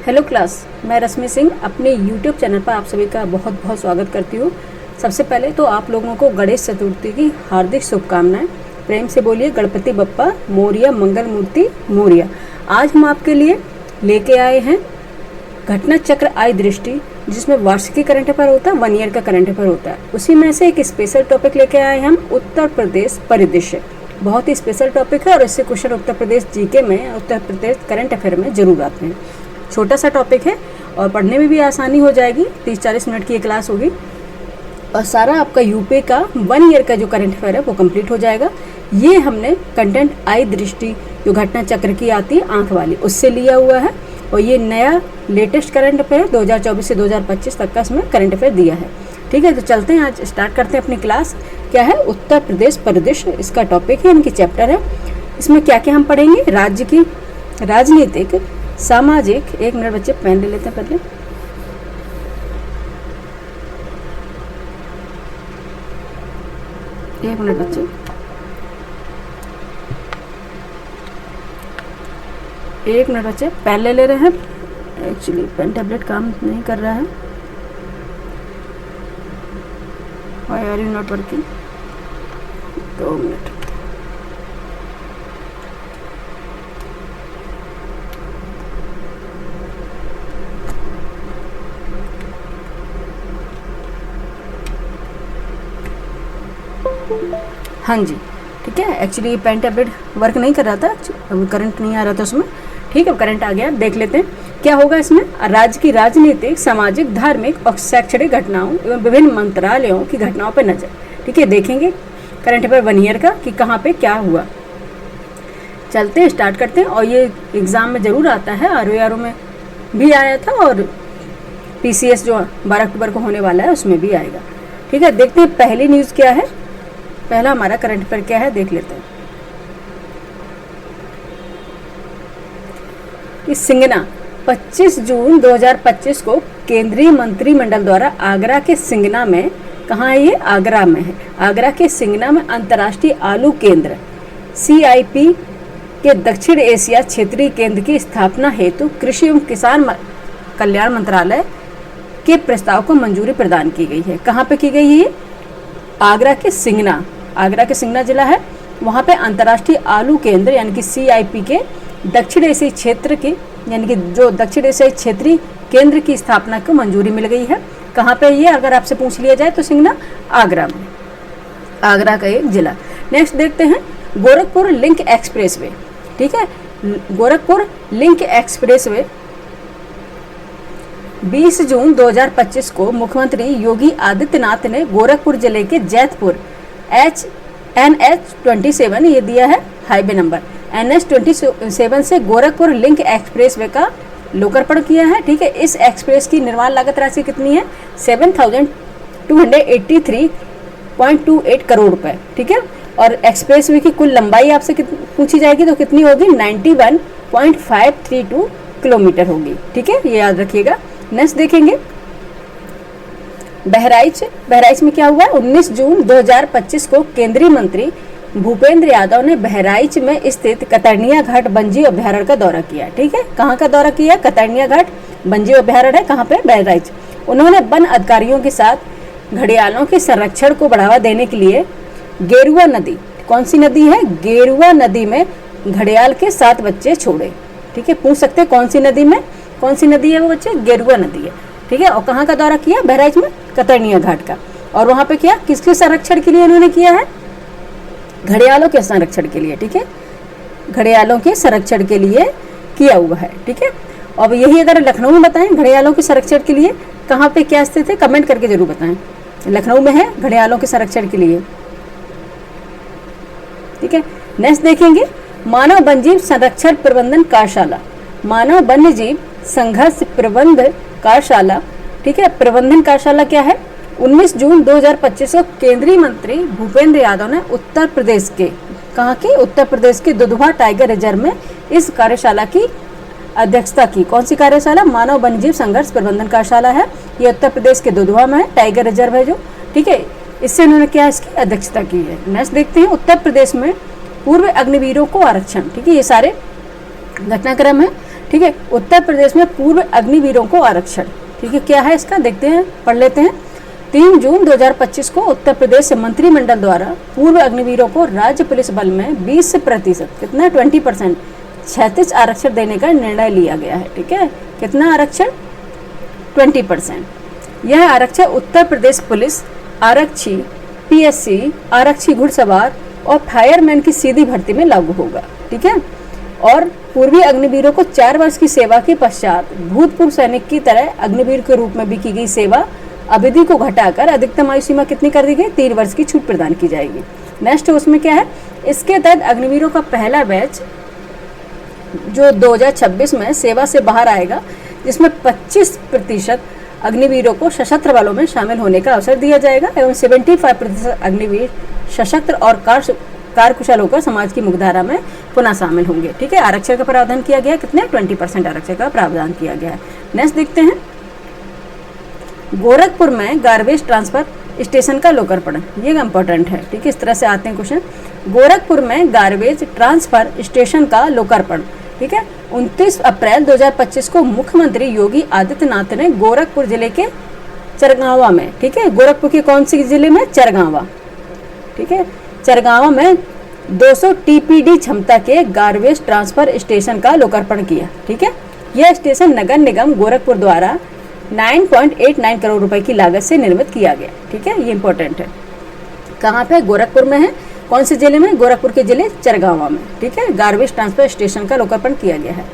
Hello class, मैं रश्मि सिंह अपने YouTube channel पर आप सभी का बहुत बहुत स्वागत करती हूँ। सबसे पहले तो आप लोगों को गणेश चतुर्थी की हार्दिक शुभकामनाएं। प्रेम से बोलिए गणपति बप्पा मोरिया, मंगल मूर्ति मोरिया। आज हम आपके लिए लेके आए हैं घटना चक्र आय दृष्टि, जिसमें वार्षिकी करंट अफेयर होता है, 1 ईयर का करंट अफेयर होता है। उसी में से एक स्पेशल टॉपिक लेके आए हम उत्तर प्रदेश परिदृश्य। बहुत ही स्पेशल टॉपिक है और इससे क्वेश्चन उत्तर प्रदेश जीके में, उत्तर प्रदेश करंट अफेयर में जरूर आते हैं। छोटा सा टॉपिक है और पढ़ने में भी आसानी हो जाएगी। 30-40 मिनट की ये क्लास होगी और सारा आपका यूपी का 1 ईयर का जो करंट अफेयर है वो कंप्लीट हो जाएगा। ये हमने कंटेंट आई दृष्टि जो घटना चक्र की आती है आंख वाली, उससे लिया हुआ है और ये नया लेटेस्ट करंट अफेयर 2024 से 2025 तक का इसमें करंट अफेयर दिया है। ठीक है, तो चलते हैं, आज स्टार्ट करते हैं अपनी क्लास। क्या है? उत्तर प्रदेश परिदृश्य इसका टॉपिक है, इनकी चैप्टर है। इसमें क्या क्या हम पढ़ेंगे? राज्य की राजनीतिक, सामाजिक, एक मिनट बच्चे पेन ले लेते हैं पहले। एक मिनट बच्चे, एक मिनट बच्चे, पेन ले रहे हैं। एक्चुअली पेन टैबलेट काम नहीं कर रहा है। Why are you not working? 2 minute. हाँ जी, ठीक है। एक्चुअली पेन टैबलेट वर्क नहीं कर रहा था, अभी करंट नहीं आ रहा था उसमें। ठीक है, करंट आ गया। देख लेते हैं क्या होगा इसमें। राज्य की राजनीतिक, सामाजिक, धार्मिक और शैक्षणिक घटनाओं एवं विभिन्न मंत्रालयों की घटनाओं पर नजर। ठीक है, देखेंगे करंट अफेयर 1 ईयर का कि कहाँ पे क्या हुआ। चलते हैं, स्टार्ट करते हैं। और ये एग्ज़ाम में ज़रूर आता है, ROE में भी आया था और PCS जो 12 अक्टूबर को होने वाला है उसमें भी आएगा। ठीक है, देखते हैं पहली न्यूज़ क्या है। पहला हमारा करंट अफेयर क्या है, देख लेते हैं। इस सिंगना 25 जून 2025 को केंद्रीय मंत्रिमंडल द्वारा आगरा के सिंगना में, कहाँ है ये? आगरा में है। आगरा के सिंगना में अंतर्राष्ट्रीय आलू केंद्र CIP के दक्षिण एशिया क्षेत्रीय केंद्र की स्थापना हेतु कृषि एवं किसान कल्याण मंत्रालय के प्रस्ताव को मंजूरी प्रदान की गई है। कहाँ पे की गई है? आगरा के सिंगना, आगरा के सिंगना जिला है, वहाँ पे अंतर्राष्ट्रीय आलू केंद्र यानी कि CIP के दक्षिण एशियाई क्षेत्र की, यानी कि जो दक्षिण एशियाई क्षेत्रीय केंद्र की स्थापना को मंजूरी मिल गई है। कहाँ पे ये अगर आपसे पूछ लिया जाए तो सिंगना, आगरा में, आगरा का एक जिला। नेक्स्ट देखते हैं गोरखपुर लिंक एक्सप्रेसवे। ठीक है, गोरखपुर लिंक एक्सप्रेसवे 20 जून 2025 को मुख्यमंत्री योगी आदित्यनाथ ने गोरखपुर जिले के जैतपुर NH27, ये दिया है हाईवे नंबर, NH27 से गोरखपुर लिंक एक्सप्रेसवे का लोकार्पण किया है। ठीक है, इस एक्सप्रेस की निर्माण लागत राशि कितनी है? 7,283.28 करोड़ रुपए। ठीक है, और एक्सप्रेसवे की कुल लंबाई आपसे पूछी जाएगी तो कितनी होगी? 91.532 किलोमीटर होगी। ठीक है, ये याद रखिएगा। नेक्स्ट देखेंगे बहराइच। बहराइच में क्या हुआ? 19 जून 2025 को केंद्रीय मंत्री भूपेंद्र यादव ने बहराइच में स्थित कतरनिया घाट वन्यजीव अभ्यारण्य का दौरा किया। ठीक है, कहाँ का दौरा किया? कतरनिया घाट वन्यजीव अभ्यारण्य है, कहाँ पे? बहराइच। उन्होंने वन अधिकारियों के साथ घड़ियालों के संरक्षण को बढ़ावा देने के लिए गेरुआ नदी, कौन सी नदी है? गेरुआ नदी में घड़ियाल के 7 बच्चे छोड़े। ठीक है, पूछ सकते हैं कौन सी नदी में, कौन सी नदी है वो बच्चे? गेरुआ नदी है। ठीक है, और कहाँ का दौरा किया? बहराइच में कतरनिया घाट का। और वहाँ पे क्या, किसके संरक्षण के लिए उन्होंने किया है? घड़ियालों के संरक्षण के लिए। ठीक है, घड़ियालों के संरक्षण के लिए किया हुआ है। ठीक है, और यही अगर लखनऊ में बताएं घड़ियालों के संरक्षण के लिए कहाँ पे क्या स्थित है, कमेंट करके जरूर बताएं। लखनऊ में है घड़ियालों के संरक्षण के लिए। ठीक है, नेक्स्ट देखेंगे मानव वन्यजीव संरक्षण प्रबंधन कार्यशाला, मानव वन्यजीव संघर्ष प्रबंध कार्यशाला। ठीक है, प्रबंधन कार्यशाला क्या है? 19 जून 2025 को केंद्रीय मंत्री भूपेंद्र यादव ने उत्तर प्रदेश के, कहाँ के? उत्तर प्रदेश के दुधवा टाइगर रिजर्व में इस कार्यशाला की अध्यक्षता की। कौन सी कार्यशाला? मानव वन्यजीव संघर्ष प्रबंधन कार्यशाला है। ये उत्तर प्रदेश के दुधवा में है, टाइगर रिजर्व है जो। ठीक है, इससे उन्होंने क्या इसकी अध्यक्षता की है। नेक्स्ट देखते हैं उत्तर प्रदेश में पूर्व अग्निवीरों को आरक्षण। ठीक है, ये सारे घटनाक्रम है। ठीक है। उत्तर प्रदेश में पूर्व अग्निवीरों को आरक्षण, ठीक है, क्या है इसका देखते हैं, पढ़ लेते हैं। 3 जून 2025 को उत्तर प्रदेश मंत्रिमंडल द्वारा पूर्व अग्निवीरों को राज्य पुलिस बल में 20% कितना 20% 36 आरक्षण देने का निर्णय लिया गया है। ठीक है, कितना आरक्षण 20%। यह आरक्षण उत्तर प्रदेश पुलिस आरक्षी, पीएससी, आरक्षी घुड़सवार और फायरमैन की सीधी भर्ती में लागू होगा। ठीक है, और पूर्वी अग्निवीरों को 4 वर्ष की सेवा के पश्चात भूतपूर्व सैनिक की तरह अग्निवीर के रूप में भी की गई सेवा अवधि को घटाकर अधिकतम आयु सीमा कितनी कर दी गई, 3 वर्ष की छूट प्रदान की जाएगी। नेक्स्ट उसमें क्या है, इसके तहत अग्निवीरों का पहला बैच जो 2026 में सेवा से बाहर आएगा, जिसमें 25% अग्निवीरों को सशस्त्र बलों में शामिल होने का अवसर दिया जाएगा एवं 75% अग्निवीर सशस्त्र और कार्यकुशल होकर समाज की मुख्यधारा में पुनः शामिल होंगे। ठीक है, आरक्षण का प्रावधान किया गया है, कितने 20% आरक्षण का प्रावधान किया गया है। नेक्स्ट देखते हैं, गोरखपुर में गार्बेज ट्रांसफर स्टेशन का लोकार्पण, ये इंपॉर्टेंट है। ठीक है, इस तरह से आते हैं क्वेश्चन। गोरखपुर में गार्बेज ट्रांसफर स्टेशन का लोकार्पण, ठीक है, 29 अप्रैल 2025 को मुख्यमंत्री योगी आदित्यनाथ ने गोरखपुर जिले के चरगावा में, ठीक है, गोरखपुर के कौन सी जिले में, चरगावा, ठीक है, चरगावा में 200 टीपीडी क्षमता के गार्बेज ट्रांसफर स्टेशन का लोकार्पण किया। ठीक है, यह स्टेशन नगर निगम गोरखपुर द्वारा 9.89 करोड़ रुपए की लागत से निर्मित किया गया। ठीक है, ये इंपॉर्टेंट है। कहाँ पे, गोरखपुर में है, कौन से जिले में, गोरखपुर के जिले चरगावा में। ठीक है, गार्बेज ट्रांसफर स्टेशन का लोकार्पण किया गया है।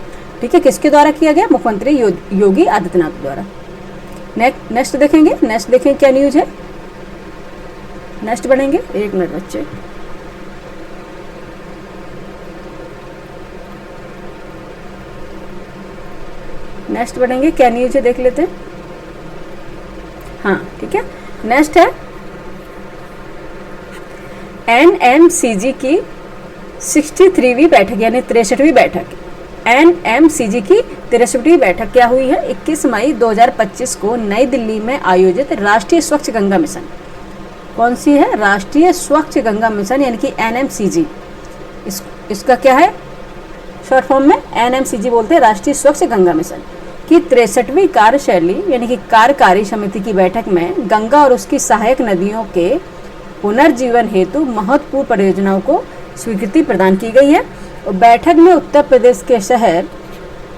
ठीक है, किसके द्वारा किया गया, मुख्यमंत्री योगी आदित्यनाथ द्वारा। नेक्स्ट देखेंगे, नेक्स्ट देखेंगे क्या न्यूज है, नेक्स्ट बढ़ेंगे, 1 मिनट बच्चे। नेक्स्ट बढ़ेंगे, क्या न्यूज है देख लेते हैं। हाँ, ठीक है, नेक्स्ट है एनएमसीजी की 63वीं बैठक यानी 63वीं बैठक। एनएमसीजी की 63वीं बैठक क्या हुई है, 21 मई 2025 को नई दिल्ली में आयोजित राष्ट्रीय स्वच्छ गंगा मिशन, कौन सी है, राष्ट्रीय स्वच्छ गंगा मिशन यानी कि एनएमसीजी, इसका क्या है शॉर्ट फॉर्म में एनएमसीजी बोलते हैं, राष्ट्रीय स्वच्छ गंगा मिशन की 63वीं कार्यशैली यानी कि कार्यकारी समिति की बैठक में गंगा और उसकी सहायक नदियों के पुनर्जीवन हेतु महत्वपूर्ण परियोजनाओं को स्वीकृति प्रदान की गई है। और बैठक में उत्तर प्रदेश के शहर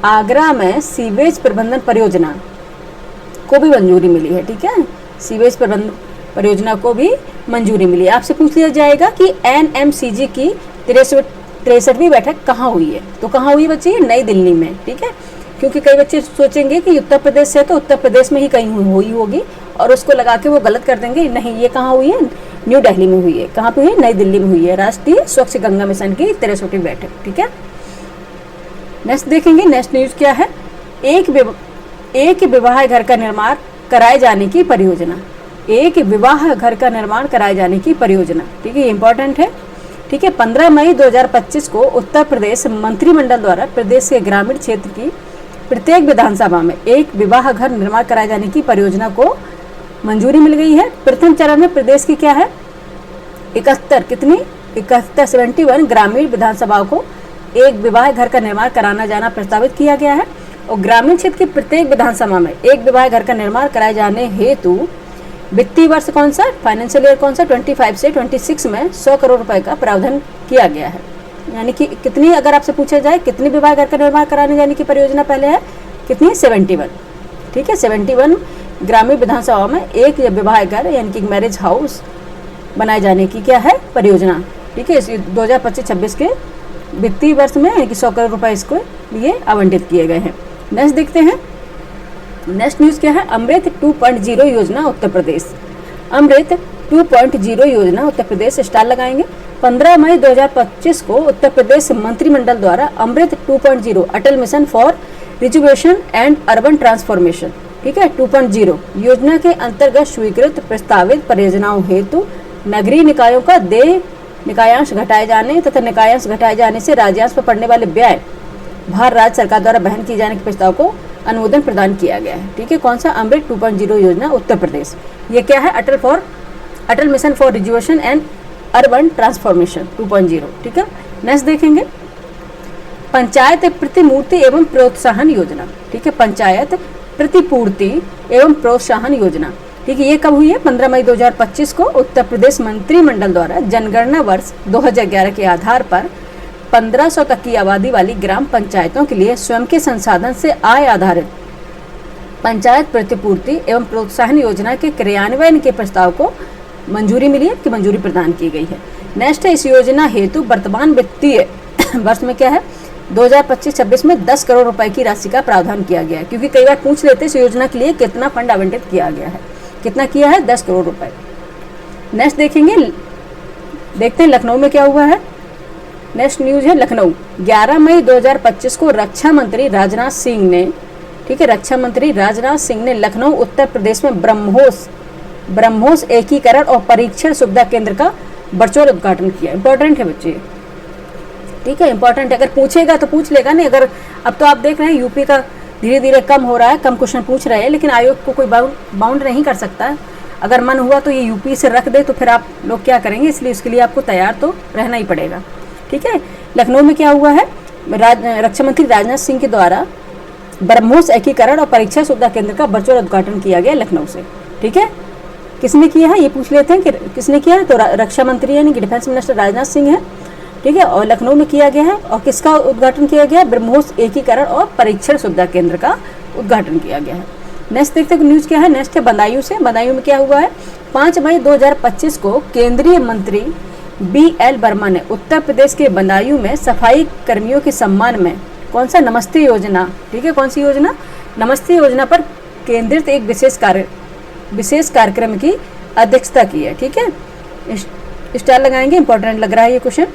आगरा में सीवेज प्रबंधन परियोजना को भी मंजूरी मिली है। ठीक है, सीवेज प्रबंधन परियोजना को भी मंजूरी मिली है। आपसे पूछ लिया जाएगा कि एनएमसीजी की 63वीं बैठक कहाँ हुई है, तो कहाँ हुई बच्चे, नई दिल्ली में। ठीक है, क्योंकि कई बच्चे सोचेंगे कि उत्तर प्रदेश से तो उत्तर प्रदेश में ही कहीं हुई होगी और उसको लगा के वो गलत कर देंगे, नहीं, ये कहाँ हुई है, न्यू दिल्ली में हुई है। कहाँ पे हुई है, नई दिल्ली में हुई है, राष्ट्रीय स्वच्छ गंगा मिशन की 63वीं बैठक। ठीक है, नेक्स्ट देखेंगे, नेक्स्ट न्यूज क्या है, एक विवाह घर का निर्माण कराए जाने की परियोजना, एक विवाह घर का निर्माण कराए जाने की परियोजना। ठीक है, ये इंपॉर्टेंट है। ठीक है, 15 मई 2025 को उत्तर प्रदेश मंत्रिमंडल द्वारा प्रदेश के ग्रामीण क्षेत्र की प्रत्येक विधानसभा में एक विवाह घर निर्माण कराए जाने की परियोजना को मंजूरी मिल गई है। प्रथम चरण में प्रदेश की क्या है, 71 ग्रामीण विधानसभाओं को एक विवाह घर का निर्माण कराना जाना प्रस्तावित किया गया है और ग्रामीण क्षेत्र की प्रत्येक विधानसभा में एक विवाह घर का निर्माण कराए जाने हेतु वित्तीय वर्ष कौन सा, फाइनेंशियल ईयर कौन सा, 25 से 26 में 100 करोड़ रुपए का प्रावधान किया गया है। यानी कि कितनी, अगर आपसे पूछा जाए कितनी विवाह घर का निर्माण कराने जाने की परियोजना पहले है, कितनी, 71। ठीक है, 71 ग्रामीण विधानसभा में एक विवाह घर यानी कि मैरिज हाउस बनाए जाने की क्या है, परियोजना। ठीक है, इस 2025-26 के वित्तीय वर्ष में यानी कि 100 करोड़ रुपए इसको लिए आवंटित किए गए हैं। नेक्स्ट देखते हैं, नेक्स्ट न्यूज क्या है, अमृत 2.0 योजना उत्तर प्रदेश। अमृत 2.0 योजना उत्तर प्रदेश स्टार लगाएंगे। 15 मई 2025 को उत्तर प्रदेश मंत्रिमंडल द्वारा Amrut 2.0 Atal mission for rejuvenation and urban transformation, ठीक है, 2.0 योजना के अंतर्गत स्वीकृत प्रस्तावित परियोजनाओं हेतु नगरीय निकायों का देय निकायांश घटाए जाने तथा निकायांश घटाए जाने से राज्यांश पर पड़ने वाले व्यय भार राज्य सरकार द्वारा वहन किए जाने के प्रस्ताव को अनुमोदन प्रदान किया गया है। ठीक है, कौन सा, अमृत 2.0 योजना उत्तर प्रदेश। ये क्या है, Atal mission for rejuvenation and urban transformation 2.0। ठीक है, नेक्स्ट देखेंगे, पंचायत प्रतिपूर्ति एवं प्रोत्साहन योजना, ठीक है, पंचायत प्रतिपूर्ति एवं प्रोत्साहन योजना, ठीक है। ये कब हुई है? 15 मई 2025 को उत्तर प्रदेश मंत्रिमंडल द्वारा जनगणना वर्ष 2011 के आधार पर 1500 तक की आबादी वाली ग्राम पंचायतों के लिए स्वयं के संसाधन से आय आधारित पंचायत प्रतिपूर्ति एवं प्रोत्साहन योजना के क्रियान्वयन के प्रस्ताव को मंजूरी मिली है कि मंजूरी प्रदान की गई है। नेक्स्ट है, इस योजना हेतु वर्तमान वित्तीय वर्ष में क्या है 2025-26 में 10 करोड़ रुपए की राशि का प्रावधान किया गया है, क्योंकि कई बार पूछ लेते हैं इस योजना के लिए कितना फंड आवंटित किया गया है। कितना किया है? 10 करोड़ रुपए। नेक्स्ट देखेंगे, देखते हैं लखनऊ में क्या हुआ है। नेक्स्ट न्यूज है लखनऊ, 11 मई 2025 को रक्षा मंत्री राजनाथ सिंह ने, ठीक है, रक्षा मंत्री राजनाथ सिंह ने लखनऊ उत्तर प्रदेश में ब्रह्मोस एकीकरण और परीक्षण सुविधा केंद्र का वर्चुअल उद्घाटन किया। इंपॉर्टेंट है बच्चे, ठीक है, इंपॉर्टेंट है। अगर पूछेगा तो पूछ लेगा नहीं। अगर अब तो आप देख रहे हैं यूपी का धीरे धीरे कम हो रहा है, कम क्वेश्चन पूछ रहे हैं, लेकिन आयोग को कोई बाउंड नहीं कर सकता है। अगर मन हुआ तो ये यूपी से रख दे तो फिर आप लोग क्या करेंगे, इसलिए उसके लिए आपको तैयार तो रहना ही पड़ेगा, ठीक है। लखनऊ में क्या हुआ है, रक्षा मंत्री राजनाथ सिंह के द्वारा ब्रह्मोस एकीकरण और परीक्षा सुविधा केंद्र का वर्चुअल उद्घाटन किया गया लखनऊ से, ठीक है। किसने किया है ये पूछ लेते हैं कि किसने किया है, तो रक्षा मंत्री यानी कि डिफेंस मिनिस्टर राजनाथ सिंह है, ठीक है, और लखनऊ में किया गया है। और किसका उद्घाटन किया गया है? ब्रह्मोस एकीकरण और परीक्षण सुविधा केंद्र का उद्घाटन किया गया है। नेक्स्ट देखते हैं न्यूज क्या है। नेक्स्ट है बदायूं से, बदायूं में क्या हुआ है, 5 मई 2025 को केंद्रीय मंत्री BL वर्मा ने उत्तर प्रदेश के बदायूं में सफाई कर्मियों के सम्मान में कौन सा नमस्ते योजना, ठीक है, कौन सी योजना, नमस्ते योजना पर केंद्रित एक विशेष कार्यक्रम की अध्यक्षता की है, ठीक है। स्टार लगाएंगे, इंपॉर्टेंट लग रहा है ये क्वेश्चन।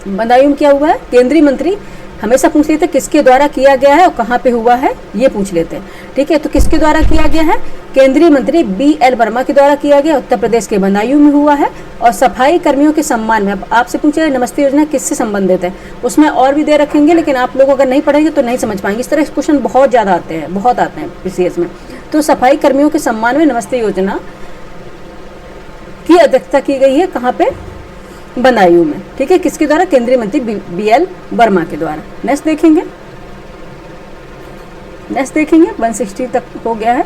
बदायूं में क्या हुआ है, केंद्रीय मंत्री हमेशा पूछ लेते हैं किसके द्वारा किया गया है और कहाँ पे हुआ है, ये पूछ लेते हैं, ठीक है। तो किसके द्वारा किया गया है, केंद्रीय मंत्री BL वर्मा के द्वारा किया गया, उत्तर प्रदेश के बदायूं में हुआ है। और सफाई कर्मियों के सम्मान में, अब आपसे पूछे नमस्ते योजना किससे संबंधित है, उसमें और भी दे रखेंगे, लेकिन आप लोग अगर नहीं पढ़ेंगे तो नहीं समझ पाएंगे। इस तरह क्वेश्चन बहुत ज़्यादा आते हैं, बहुत आते हैं PCS में। तो सफाई कर्मियों के सम्मान में नमस्ते योजना की अध्यक्षता की गई है, कहाँ पे, बदायूं में, ठीक है। किसके द्वारा, केंद्रीय मंत्री BL वर्मा के द्वारा। नेक्स्ट देखेंगे 160 तक हो गया है,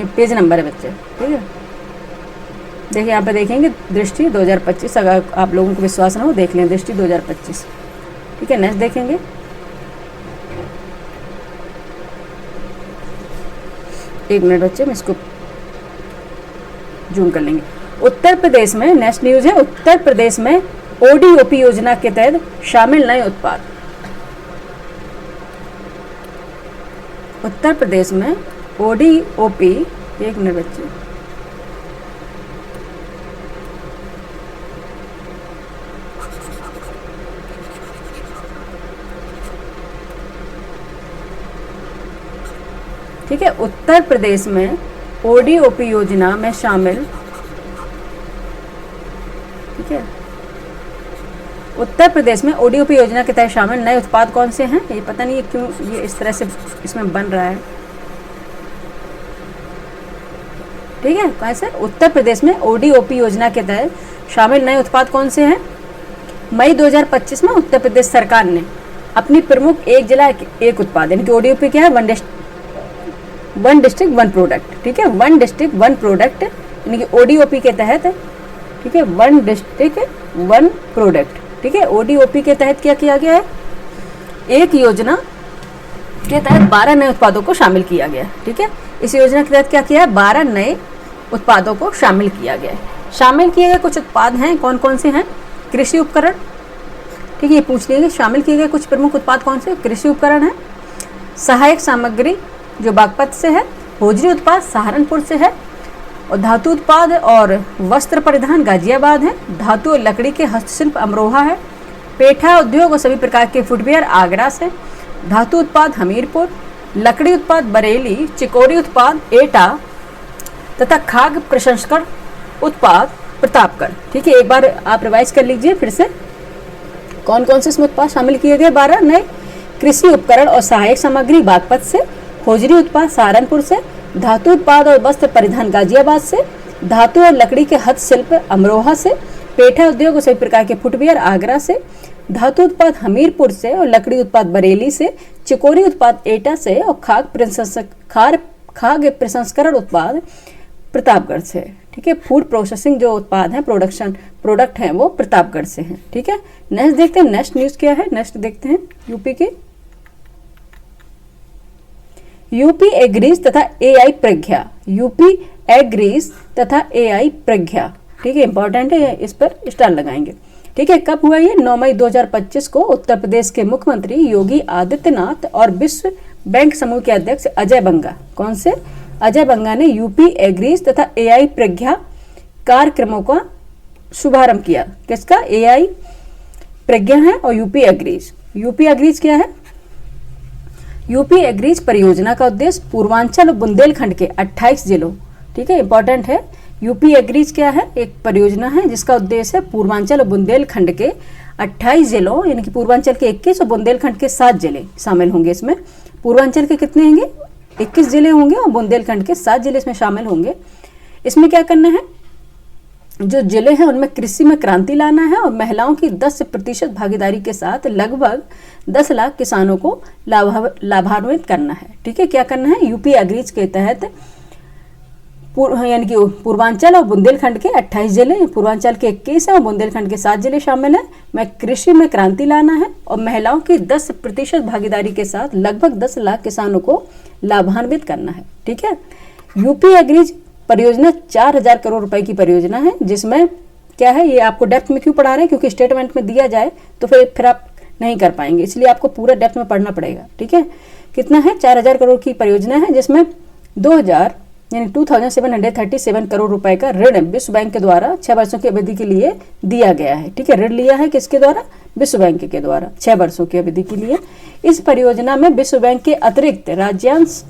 पेज नंबर है बच्चे, ठीक है। देखिए यहाँ पे देखेंगे दृष्टि 2025, अगर आप लोगों को विश्वास ना हो देख लें दृष्टि 2025, ठीक है। नेक्स्ट देखेंगे, एक मिनट बच्चे मैं इसको जूम कर लेंगे। उत्तर प्रदेश में नेक्स्ट न्यूज है, उत्तर प्रदेश में ODOP योजना के तहत शामिल नए उत्पाद, उत्तर प्रदेश में ODOP, एक मिनट बच्चे, ठीक है। उत्तर प्रदेश में ODOP योजना में शामिल, ठीक है, उत्तर प्रदेश में ODOP योजना के तहत शामिल नए उत्पाद कौन से हैं, ये पता नहीं है क्यों ये इस तरह से इसमें बन रहा है, ठीक है। कैसे, उत्तर प्रदेश में ODOP योजना के तहत शामिल नए उत्पाद कौन से हैं। मई 2025 में उत्तर प्रदेश सरकार ने अपनी प्रमुख एक जिला एक उत्पाद, यानी कि ODOP क्या है, वन डिस्ट्रिक्ट वन प्रोडक्ट, ठीक है, वन डिस्ट्रिक्ट वन प्रोडक्ट, यानी कि ODOP के तहत, ठीक है, वन डिस्ट्रिक्ट वन प्रोडक्ट, ठीक है। ODOP के तहत क्या किया गया है, एक योजना के तहत 12 नए उत्पादों को शामिल किया गया है, ठीक है। इस योजना के तहत क्या किया है, 12 नए उत्पादों को शामिल किया गया है। शामिल किए गए कुछ उत्पाद हैं, कौन कौन से हैं, कृषि उपकरण, ठीक है, ये पूछ लेंगे। शामिल किए गए कुछ प्रमुख उत्पाद कौन से, कृषि उपकरण है, सहायक सामग्री जो बागपत से है, होजरी उत्पाद सहारनपुर से है, और धातु उत्पाद और वस्त्र परिधान गाजियाबाद है, धातु और लकड़ी के हस्तशिल्प अमरोहा है, पेठा उद्योग और सभी प्रकार के फुटवेयर आगरा से, धातु उत्पाद हमीरपुर, लकड़ी उत्पाद बरेली, चिकोरी उत्पाद एटा तथा खाद्य प्रसंस्करण उत्पाद प्रतापगढ़, ठीक है। एक बार आप रिवाइज कर लीजिए फिर से, कौन कौन से इसमें उत्पाद शामिल किए गए, 12 नए, कृषि उपकरण और सहायक सामग्री बागपत से, होजरी उत्पाद सहारनपुर से, धातु उत्पाद और वस्त्र परिधान गाजियाबाद से, धातु और लकड़ी के हस्तशिल्प अमरोहा से, पेठा उद्योग और सभी प्रकार के फुटवेयर आगरा से, धातु उत्पाद हमीरपुर से और लकड़ी उत्पाद बरेली से, चिकोरी उत्पाद एटा से और खाद्य प्रसंस्करण उत्पाद प्रतापगढ़ से। ठीक है, फूड प्रोसेसिंग जो उत्पाद है, प्रोडक्ट हैं वो प्रतापगढ़ से हैं। ठीक है, नेक्स्ट देखते हैं, नेक्स्ट न्यूज क्या है। नेक्स्ट देखते हैं यूपी के, यूपी एग्रीज तथा एआई प्रज्ञा, यूपी एग्रीज तथा एआई प्रज्ञा। ठीक है, इंपॉर्टेंट है, इस पर स्टार लगाएंगे। ठीक है, कब हुआ ये? 9 मई 2025 को उत्तर प्रदेश के मुख्यमंत्री योगी आदित्यनाथ और विश्व बैंक समूह के अध्यक्ष अजय बंगा, कौन से? अजय बंगा ने यूपी एग्रीज तथा एआई प्रज्ञा कार्यक्रमों का शुभारंभ किया। किसका? एआई प्रज्ञा है और यूपी एग्रीज। यूपी एग्रीज क्या है? यूपी एग्रीज परियोजना का उद्देश्य पूर्वांचल और बुंदेलखंड के 28 जिलों, ठीक है, इंपॉर्टेंट है। यूपी एग्रीज क्या है? एक परियोजना है जिसका उद्देश्य है पूर्वांचल और बुंदेलखंड के 28 जिलों, यानी कि पूर्वांचल के 21 और बुंदेलखंड के 7 जिले शामिल होंगे इसमें। पूर्वांचल के कितने होंगे? 21 जिले होंगे और बुंदेलखंड के 7 जिले इसमें शामिल होंगे। इसमें क्या करना है? जो जिले हैं उनमें कृषि में क्रांति लाना है और महिलाओं की 10% भागीदारी के साथ लगभग 10 लाख किसानों को लाभान्वित करना है। ठीक है, क्या करना है? यूपी एग्रीज के तहत यानी कि पूर्वांचल और बुंदेलखंड के 28 जिले, पूर्वांचल के 21 है और बुंदेलखंड के 7 जिले शामिल हैं। में कृषि में क्रांति लाना है और महिलाओं की 10% भागीदारी के साथ लगभग 10 लाख किसानों को लाभान्वित करना है। ठीक है, यूपी एग्रीज परियोजना 4000 करोड़ रुपए की परियोजना है, जिसमें क्या है, ये आपको डेप्थ में क्यों पढ़ा रहे हैं? क्योंकि स्टेटमेंट में दिया जाए तो फिर आप नहीं कर पाएंगे, इसलिए आपको पूरा डेप्थ में पढ़ना पड़ेगा। ठीक है, कितना है? 4000 करोड़ की परियोजना है, जिसमें 2737 करोड़ रुपए का ऋण विश्व बैंक के द्वारा 6 वर्षों की अवधि के लिए दिया गया है। ठीक है, ऋण लिया है किसके द्वारा? विश्व बैंक के द्वारा 6 वर्षों की अवधि के लिए। इस परियोजना में विश्व बैंक के अतिरिक्त राज्यांश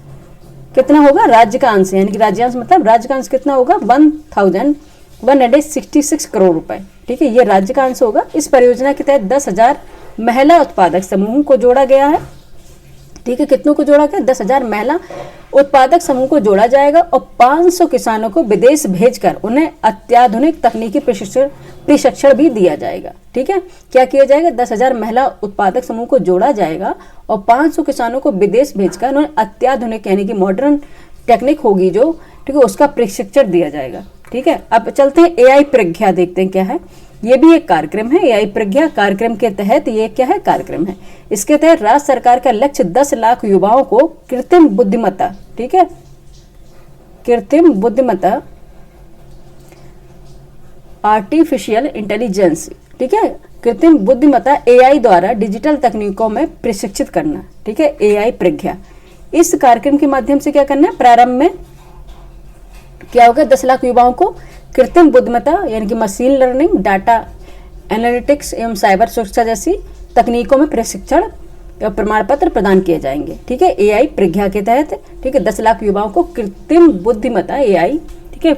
कितना होगा? राज्य का अंश, यानी कि राज्यांश मतलब राज्य का अंश कितना होगा? 1166 करोड़ रुपए। ठीक है, ये राज्य का अंश होगा। इस परियोजना के तहत 10,000 महिला उत्पादक समूह को जोड़ा गया है। ठीक है, कितनों को जोड़ा गया? 10,000 महिला उत्पादक समूह को जोड़ा जाएगा और 500 किसानों को विदेश भेजकर उन्हें अत्याधुनिक तकनीकी प्रशिक्षण भी दिया जाएगा। ठीक है, क्या किया जाएगा? 10,000 महिला उत्पादक समूह को जोड़ा जाएगा और 500 किसानों को विदेश भेजकर उन्हें अत्याधुनिक यानी कि मॉडर्न टेक्निक होगी जो, ठीक है, उसका प्रशिक्षण दिया जाएगा। ठीक है, अब चलते हैं एआई प्रज्ञा, देखते हैं क्या है। ये भी एक कार्यक्रम है। एआई प्रज्ञा कार्यक्रम के तहत ये क्या है? कार्यक्रम है। इसके तहत राज्य सरकार का लक्ष्य 10 लाख युवाओं को कृत्रिम बुद्धिमत्ता, ठीक है, कृत्रिम बुद्धिमत्ता, आर्टिफिशियल इंटेलिजेंस, ठीक है, कृत्रिम बुद्धिमत्ता एआई द्वारा डिजिटल तकनीकों में प्रशिक्षित करना। ठीक है, एआई प्रज्ञा। इस कार्यक्रम के माध्यम से क्या करना है? प्रारंभ में क्या होगा? 10 लाख युवाओं को कृत्रिम बुद्धिमत्ता यानी कि मशीन लर्निंग, डाटा एनालिटिक्स एवं साइबर सुरक्षा जैसी तकनीकों में प्रशिक्षण या प्रमाण पत्र प्रदान किए जाएंगे। ठीक है, एआई प्रज्ञा के तहत, ठीक है, 10 लाख युवाओं को कृत्रिम बुद्धिमत्ता एआई, ठीक है,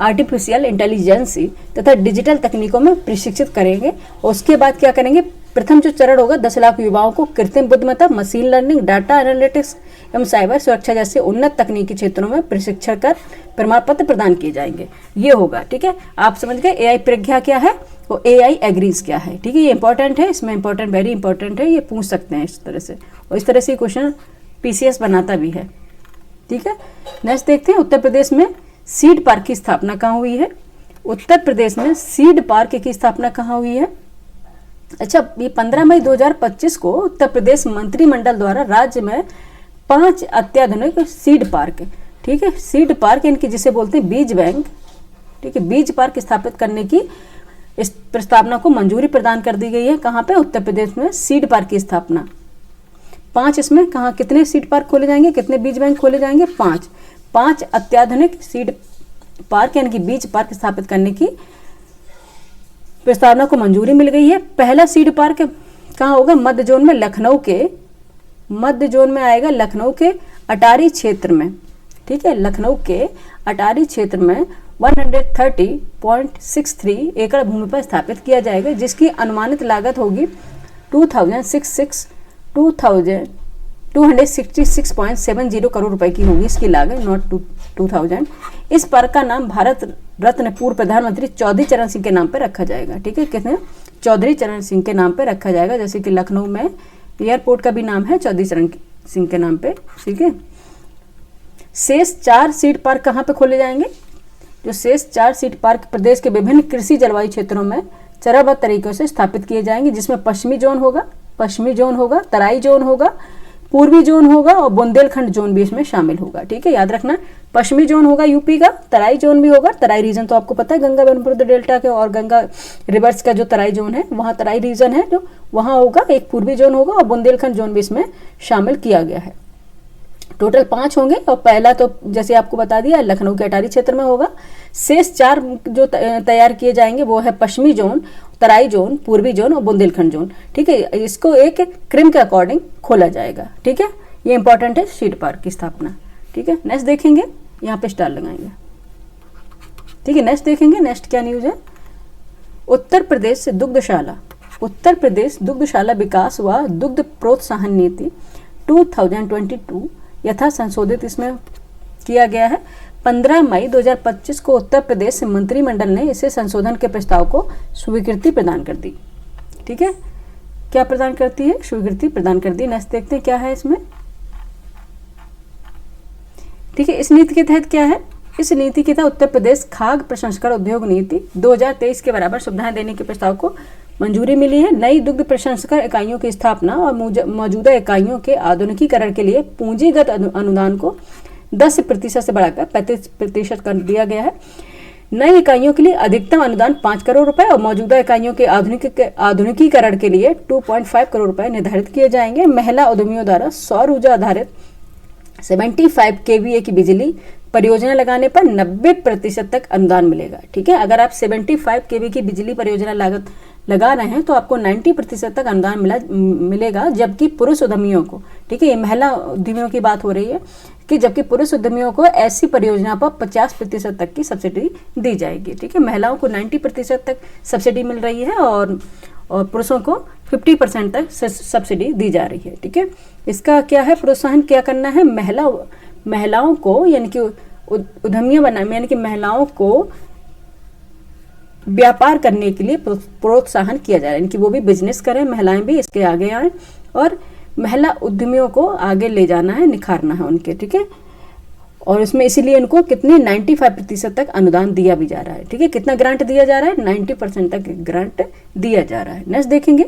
आर्टिफिशियल इंटेलिजेंस तथा डिजिटल तकनीकों में प्रशिक्षित करेंगे। और उसके बाद क्या करेंगे? प्रथम जो चरण होगा, 10 लाख युवाओं को कृत्रिम बुद्धिमत्ता, मशीन लर्निंग, डाटा एनालिटिक्स एवं साइबर सुरक्षा जैसे उन्नत तकनीकी क्षेत्रों में प्रशिक्षण कर प्रमाण पत्र प्रदान किए जाएंगे। ये होगा। ठीक है, आप समझ गए एआई प्रज्ञा क्या है और एआई एग्रीज क्या है। ठीक है, ये इंपॉर्टेंट है, इसमें इंपॉर्टेंट, वेरी इंपॉर्टेंट है, ये पूछ सकते हैं इस तरह से, और इस तरह से क्वेश्चन पीसीएस बनाता भी है। ठीक है, नेक्स्ट देखते हैं, उत्तर प्रदेश में सीड पार्क की स्थापना कहाँ हुई है? उत्तर प्रदेश में सीड पार्क की स्थापना कहाँ हुई है? अच्छा, ये 15 मई 2025 को उत्तर प्रदेश मंत्रिमंडल द्वारा राज्य में 5 अत्याधुनिक सीड पार्क, ठीक है, सीड पार्क इनकी जिसे बोलते हैं बीज बैंक, ठीक है, बीज पार्क स्थापित करने की इस प्रस्तावना को मंजूरी प्रदान कर दी गई है। कहाँ पे? उत्तर प्रदेश में सीड पार्क की स्थापना। 5 इसमें कहाँ, कितने सीड पार्क खोले जाएंगे, कितने बीज बैंक खोले जाएंगे? 5 अत्याधुनिक सीड पार्क यानी कि बीज पार्क स्थापित करने की प्रस्तावना को मंजूरी मिल गई है। पहला सीड पार्क कहाँ होगा? मध्य जोन में, लखनऊ के मध्य जोन में आएगा, लखनऊ के अटारी क्षेत्र में। ठीक है, लखनऊ के अटारी क्षेत्र में 130.63 एकड़ भूमि पर स्थापित किया जाएगा, जिसकी अनुमानित लागत होगी 266.70 करोड़ रुपए की होगी इसकी लागत, नॉट 2000। इस पार्क का नाम भारत रत्न पूर्व प्रधानमंत्री चौधरी चरण सिंह के नाम पर रखा जाएगा। ठीक है, कितने? चौधरी चरण सिंह के नाम पर रखा जाएगा। जैसे कि लखनऊ में एयरपोर्ट का भी नाम है चौधरी चरण सिंह के नाम पे। ठीक है, शेष 4 सीड पार्क कहाँ पे खोले जाएंगे? जो शेष 4 सीड पार्क प्रदेश के विभिन्न कृषि जलवायु क्षेत्रों में चरणबद्ध तरीकों से स्थापित किए जाएंगे, जिसमें पश्चिमी जोन होगा, तराई जोन होगा, पूर्वी जोन होगा और बुंदेलखंड जोन भी इसमें शामिल होगा। ठीक है, याद रखना, पश्चिमी जोन होगा यूपी का, तराई जोन भी होगा। तराई रीजन तो आपको पता है गंगा ब्रह्मपुत्र डेल्टा के और गंगा रिवर्स का जो तराई जोन है, वहाँ तराई रीजन है जो वहाँ होगा। एक पूर्वी जोन होगा और बुंदेलखंड जोन भी इसमें शामिल किया गया है। टोटल 5 होंगे और पहला तो जैसे आपको बता दिया लखनऊ के अटारी क्षेत्र में होगा। शेष 4 जो तैयार किए जाएंगे वो है पश्चिमी जोन, तराई जोन, पूर्वी जोन और बुंदेलखंड जोन। ठीक है, इसको एक क्रिम के अकॉर्डिंग खोला जाएगा। ठीक है, ये इंपॉर्टेंट है सीड पार्क की स्थापना। ठीक है, नेक्स्ट देखेंगे, यहाँ पे स्टार लगाएंगे। ठीक है, नेक्स्ट देखेंगे, नेक्स्ट क्या न्यूज है? उत्तर प्रदेश दुग्धशाला विकास व दुग्ध प्रोत्साहन नीति 2022 यथा संशोधित इसमें किया गया है। 15 मई 2025 को उत्तर प्रदेश मंत्रिमंडल ने इसे संशोधन के प्रस्ताव को स्वीकृति प्रदान कर दी। ठीक है, क्या प्रदान करती है? स्वीकृति प्रदान कर दी। नेक्स्ट देखते हैं क्या है इसमें। ठीक है, इस नीति के तहत क्या है? इस नीति के तहत उत्तर प्रदेश खाद्य प्रसंस्करण उद्योग नीति 2023 के बराबर सुविधाएं देने के प्रस्ताव को मंजूरी मिली है। नई दुग्ध प्रसंस्करण इकाइयों की स्थापना और मौजूदा इकाइयों के आधुनिकीकरण के लिए पूंजीगत अनुदान को 10% से बढ़ाकर 35% कर दिया गया है। नई इकाइयों के लिए अधिकतम अनुदान 5 करोड़ रुपए और मौजूदा इकाइयों के आधुनिकीकरण के लिए 2.5 करोड़ रुपए निर्धारित किए जाएंगे। महिला उद्यमियों द्वारा सौर ऊर्जा आधारित 75 kVA की बिजली परियोजना लगाने पर 90% तक अनुदान मिलेगा। ठीक है, अगर आप 75 kV की बिजली परियोजना लागत लगा रहे हैं तो आपको 90% तक अनुदान मिलेगा। जबकि पुरुष उद्यमियों को, ठीक है, ये महिला उद्यमियों की बात हो रही है कि जबकि पुरुष उद्यमियों को ऐसी परियोजना पर 50% तक की सब्सिडी दी जाएगी। ठीक है, महिलाओं को 90% तक सब्सिडी मिल रही है और पुरुषों को 50% तक सब्सिडी दी जा रही है। ठीक है, इसका क्या है? प्रोत्साहन क्या करना है? महिलाओं को यानी कि उद्यमियां बनाने, यानी कि महिलाओं को व्यापार करने के लिए प्रोत्साहन किया जा रहा है, यानी कि वो भी बिजनेस करें, महिलाएं भी इसके आगे आए और महिला उद्यमियों को आगे ले जाना है, निखारना है उनके। ठीक है, और इसमें इसीलिए इनको कितने 95% तक अनुदान दिया भी जा रहा है। ठीक है, कितना ग्रांट दिया जा रहा है? 90% तक ग्रांट दिया जा रहा है। नेक्स्ट देखेंगे।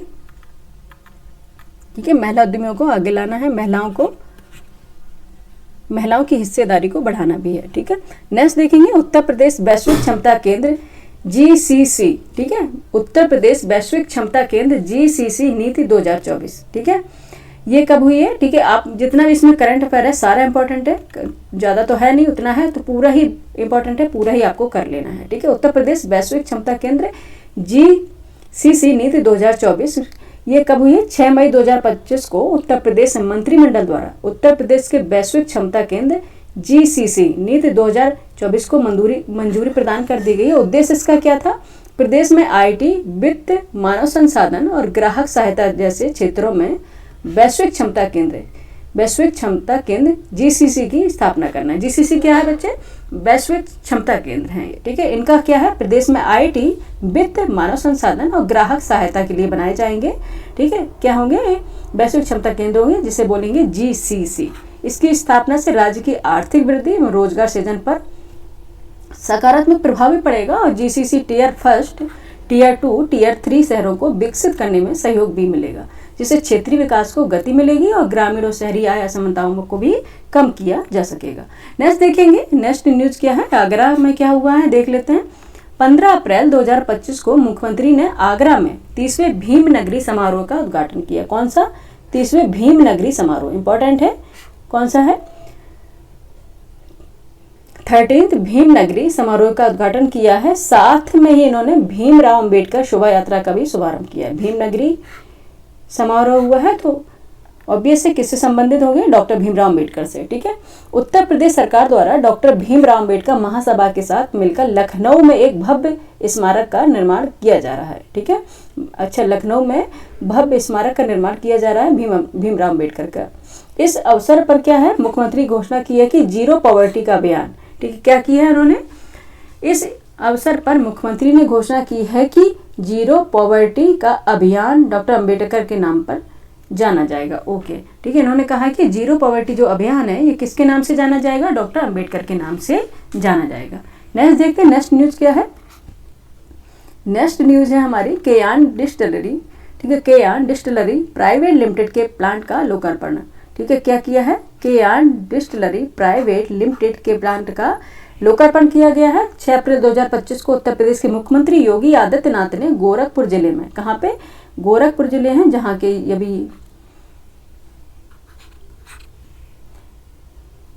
ठीक है, महिला उद्यमियों को आगे लाना है, महिलाओं की हिस्सेदारी को बढ़ाना भी है। ठीक है, नेक्स्ट देखेंगे उत्तर प्रदेश वैश्विक क्षमता केंद्र GCC। ठीक है, उत्तर प्रदेश वैश्विक क्षमता केंद्र GCC नीति 2024। ठीक है, ये कब हुई है? ठीक है, आप जितना भी इसमें करंट अफेयर है सारा इंपॉर्टेंट है, ज़्यादा तो है नहीं, उतना है तो पूरा ही इंपॉर्टेंट है, पूरा ही आपको कर लेना है। ठीक है, उत्तर प्रदेश वैश्विक क्षमता केंद्र GCC नीति 2024 ये कब हुई है? 6 मई 2025 को उत्तर प्रदेश मंत्रिमंडल द्वारा उत्तर प्रदेश के वैश्विक क्षमता केंद्र GCC नीति 2024 को मंजूरी प्रदान कर दी गई है। उद्देश्य इसका क्या था? प्रदेश में IT, वित्त, मानव संसाधन और ग्राहक सहायता जैसे क्षेत्रों में वैश्विक क्षमता केंद्र GCC की स्थापना करना है। GCC क्या है बच्चे? वैश्विक क्षमता केंद्र हैं। ठीक है, इनका क्या है? प्रदेश में IT, वित्त, मानव संसाधन और ग्राहक सहायता के लिए बनाए जाएंगे। ठीक है, क्या होंगे? वैश्विक क्षमता केंद्र होंगे जिसे बोलेंगे GCC। इसकी स्थापना से राज्य की आर्थिक वृद्धि एवं रोजगार सृजन पर सकारात्मक प्रभाव भी पड़ेगा और GCC टियर 1, टियर 2, टियर 3 शहरों को विकसित करने में सहयोग भी मिलेगा, जिससे क्षेत्रीय विकास को गति मिलेगी और ग्रामीण और शहरी आय असमानताओं को भी कम किया जा सकेगा। नेक्स्ट देखेंगे, नेक्स्ट न्यूज क्या है? आगरा में क्या हुआ है देख लेते हैं। 15 अप्रैल 2025 को मुख्यमंत्री ने आगरा में 30वें भीम नगरी समारोह का उद्घाटन किया। कौन सा? 30वें भीम नगरी समारोह इंपॉर्टेंट है। कौन सा है? 13th भीम नगरी समारोह का उद्घाटन किया है। साथ में ही इन्होंने भीमराव अंबेडकर शोभा यात्रा का भी शुभारंभ किया है। भीम नगरी समारोह हुआ है तो ऑब्वियस से किससे संबंधित होंगे? डॉक्टर भीमराव अंबेडकर से। ठीक है, उत्तर प्रदेश सरकार द्वारा डॉक्टर भीमराव अंबेडकर महासभा के साथ मिलकर लखनऊ में एक भव्य स्मारक का निर्माण किया जा रहा है। ठीक है, अच्छा, लखनऊ में भव्य स्मारक का निर्माण किया जा रहा है भीमराव अंबेडकर का। इस अवसर पर क्या है? मुख्यमंत्री घोषणा की है कि जीरो पॉवर्टी का अभियान ठीक है, क्या किया है उन्होंने? इस अवसर पर मुख्यमंत्री ने घोषणा की है कि जीरो पॉवर्टी का अभियान डॉक्टर अंबेडकर के नाम पर जाना जाएगा। ओके, ठीक है, इन्होंने कहा कि जीरो पॉवर्टी जो अभियान है ये किसके नाम से जाना जाएगा? डॉक्टर अंबेडकर के नाम से जाना जाएगा। नेक्स्ट देखते हैं, नेक्स्ट न्यूज क्या है? नेक्स्ट न्यूज है हमारी केयान डिस्टिलरी, ठीक है, केयान डिस्टिलरी प्राइवेट लिमिटेड के प्लांट का लोकार्पण। ठीक है, क्या किया है? केयान डिस्टिलरी प्राइवेट लिमिटेड के प्लांट का लोकार्पण किया गया है 6 अप्रैल 2025 को उत्तर प्रदेश के मुख्यमंत्री योगी आदित्यनाथ ने गोरखपुर जिले में, कहाँ पे? गोरखपुर जिले हैं जहाँ के अभी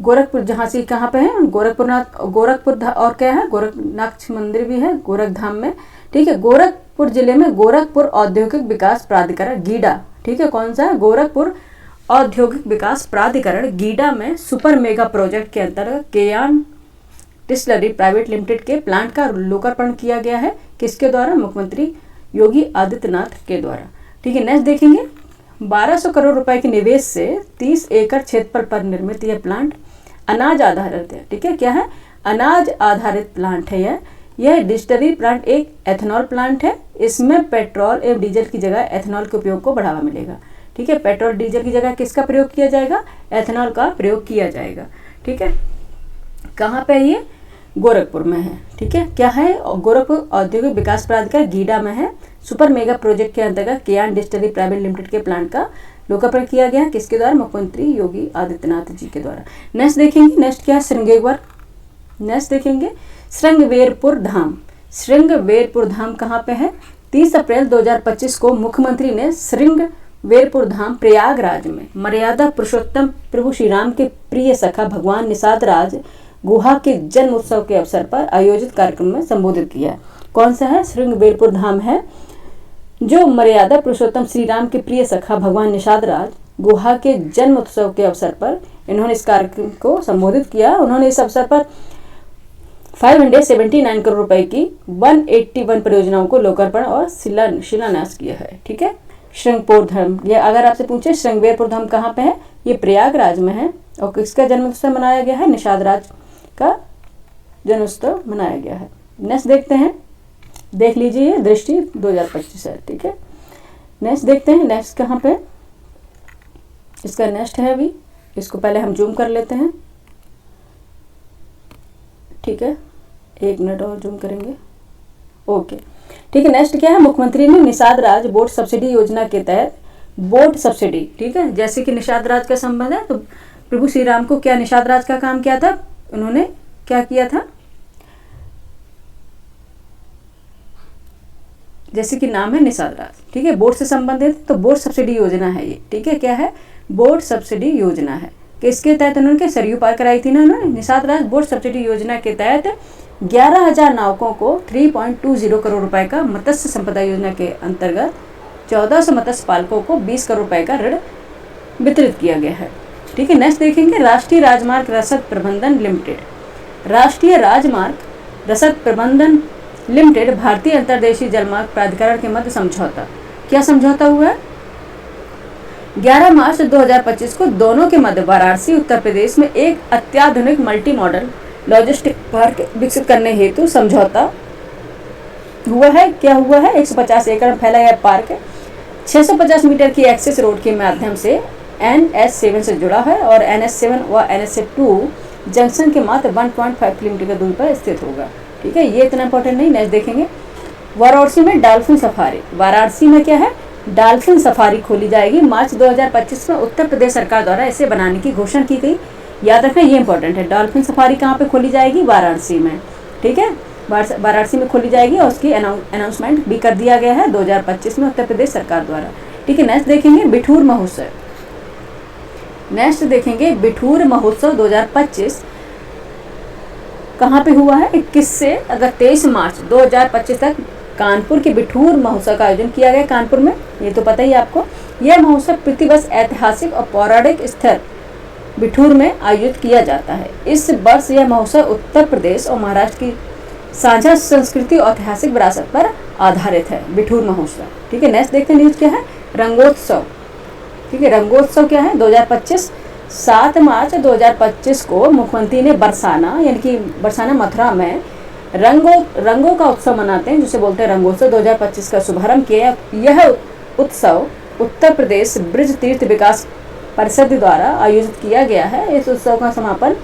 गोरखपुर, जहाँ से कहाँ पे है? गोरखपुर और क्या है? गोरखनाथ मंदिर भी है गोरखधाम में। ठीक है, गोरखपुर जिले में गोरखपुर औद्योगिक विकास प्राधिकरण गीडा, ठीक है, कौन सा है? गोरखपुर औद्योगिक विकास प्राधिकरण गीडा में सुपर मेगा प्रोजेक्ट के अंतर्गत केयान डिस्टिलरी प्राइवेट लिमिटेड के प्लांट का लोकार्पण किया गया है। किसके द्वारा? मुख्यमंत्री योगी आदित्यनाथ के द्वारा। ठीक है, नेक्स्ट देखेंगे, 1200 करोड़ रुपए के निवेश से 30 एकड़ क्षेत्र पर निर्मित यह प्लांट अनाज आधारित है। ठीक है, क्या है? अनाज आधारित प्लांट है यह डिस्टिलरी प्लांट एक एथेनॉल प्लांट है। इसमें पेट्रोल एवं डीजल की जगह एथेनॉल के उपयोग को बढ़ावा मिलेगा। ठीक है, पेट्रोल डीजल की जगह किसका प्रयोग किया जाएगा? एथेनॉल का प्रयोग किया जाएगा। ठीक है, कहाँ पे ये? गोरखपुर में है। ठीक है, क्या है? गोरखपुर औद्योगिक विकास प्राधिकरण गीडा में है। सुपर मेगा प्रोजेक्ट के अंतर्गत केयान डिस्टिलरी प्राइवेट लिमिटेड के प्लांट का लोकार्पण किया गया। किसके द्वारा? मुख्यमंत्री योगी आदित्यनाथ जी के द्वारा। नेक्स्ट देखेंगे, नेक्स्ट क्या है? श्रृंगेश्वर। नेक्स्ट देखेंगे श्रृंगवेरपुर धाम। श्रृंगवेरपुर धाम कहाँ पे है? 30 अप्रैल 2025 को मुख्यमंत्री ने श्रृंगवेरपुर धाम प्रयागराज में मर्यादा पुरुषोत्तम प्रभु श्री राम के प्रिय सखा भगवान निषाद राज गुहा के जन्म उत्सव के अवसर पर आयोजित कार्यक्रम में संबोधित किया। कौन सा है? श्रृंगवेरपुर धाम है जो मर्यादा पुरुषोत्तम श्री राम के प्रिय सखा भगवान निषाद राज गुहा के जन्म उत्सव के अवसर पर इन्होंने इस कार्यक्रम को संबोधित किया। उन्होंने इस अवसर पर 579 करोड़ रुपए की 181 परियोजनाओं को लोकार्पण और शिलान्यास किया है। ठीक है, श्रृंगपुर धाम, ये अगर आपसे पूछे श्रृंगवेरपुर धाम कहाँ पे है? ये प्रयागराज में है। और किसका जन्मोत्सव मनाया गया है? निषाद राज का जन्मोत्सव मनाया गया है। नेक्स्ट देखते हैं, देख लीजिए, दृष्टि 2025 है। ठीक है, नेक्स्ट देखते हैं, नेक्स्ट कहाँ पे? इसका नेक्स्ट है अभी, इसको पहले हम जूम कर लेते हैं। ठीक है, 1 मिनट और जूम करेंगे। ओके, ठीक है, नेक्स्ट क्या है? मुख्यमंत्री ने निषाद राज बोट सब्सिडी योजना के तहत बोट सब्सिडी, ठीक है, जैसे कि निषाद राज का संबंध है तो प्रभु श्री राम को क्या निषाद राज का काम किया था? उन्होंने क्या किया था? जैसे कि नाम है निषाद राज, ठीक है, बोट से संबंधित, तो बोट सब्सिडी योजना है ये। ठीक है, क्या है? बोट सब्सिडी योजना है। किसके तहत उन्होंने सरयू पार कराई थी ना उन्होंने? निषाद राज बोट सब्सिडी योजना के तहत 11,000 नावकों को 3.20 करोड़ रुपए का मत्स्य संपदा योजना के अंतर्गत 1400 मत्स्य पालकों को 20 करोड़ रुपए का ऋण वितरित किया गया है। ठीक है, नेक्स्ट देखेंगे, राष्ट्रीय राजमार्ग रसद प्रबंधन लिमिटेड। राष्ट्रीय राजमार्ग रसद प्रबंधन लिमिटेड भारतीय अंतर्देशीय जलमार्ग प्राधिकरण के मध्य समझौता, क्या समझौता हुआ है? 11 मार्च 2025 को दोनों के मध्य वाराणसी उत्तर प्रदेश में एक अत्याधुनिक मल्टी मॉडल लॉजिस्टिक पार्क विकसित करने हेतु समझौता हुआ है। क्या हुआ है? 150 एकड़ में फैला यह पार्क 650 मीटर की एक्सेस रोड के माध्यम से NH7 से जुड़ा है और NH7 व NH2 जंक्शन के मात्र 1.5 किलोमीटर दूरी पर स्थित होगा। ठीक है, ये इतना इंपॉर्टेंट नहीं। नेक्स्ट देखेंगे, वाराणसी में डॉल्फिन सफारी। वाराणसी में क्या है? डॉल्फिन सफारी खोली जाएगी। मार्च 2025 में उत्तर प्रदेश सरकार द्वारा इसे बनाने की घोषणा की गई। याद रखना, ये इंपॉर्टेंट है। डॉल्फिन सफारी कहाँ पे खोली जाएगी? वाराणसी में। ठीक है, वाराणसी में खोली जाएगी और उसकी अनाउंसमेंट भी कर दिया गया है 2025 में उत्तर प्रदेश सरकार द्वारा। ठीक है, नेक्स्ट देखेंगे बिठूर महोत्सव। नेक्स्ट देखेंगे बिठूर महोत्सव 2025 कहाँ पे हुआ है? 21 से अगर 23 मार्च 2025 तक कानपुर के बिठूर महोत्सव का आयोजन किया गया कानपुर में, ये तो पता ही आपको। यह महोत्सव प्रतिवर्ष ऐतिहासिक और पौराणिक स्थल बिठूर में आयोजित किया जाता है। इस वर्ष यह महोत्सव उत्तर प्रदेश और महाराष्ट्र की साझा संस्कृति और ऐतिहासिक विरासत पर आधारित है, बिठूर महोत्सव। ठीक है, नेक्स्ट देखते हैं न्यूज क्या है? रंगोत्सव। ठीक है, रंगोत्सव क्या है? 2025 7 मार्च 2025 को मुख्यमंत्री ने बरसाना, यानी कि बरसाना मथुरा में रंगों का उत्सव मनाते हैं, जिसे बोलते हैं रंगोत्सव 2025 का शुभारंभ किया। यह उत्सव उत्तर प्रदेश ब्रज तीर्थ विकास परिषद द्वारा आयोजित किया गया है। इस उत्सव का समापन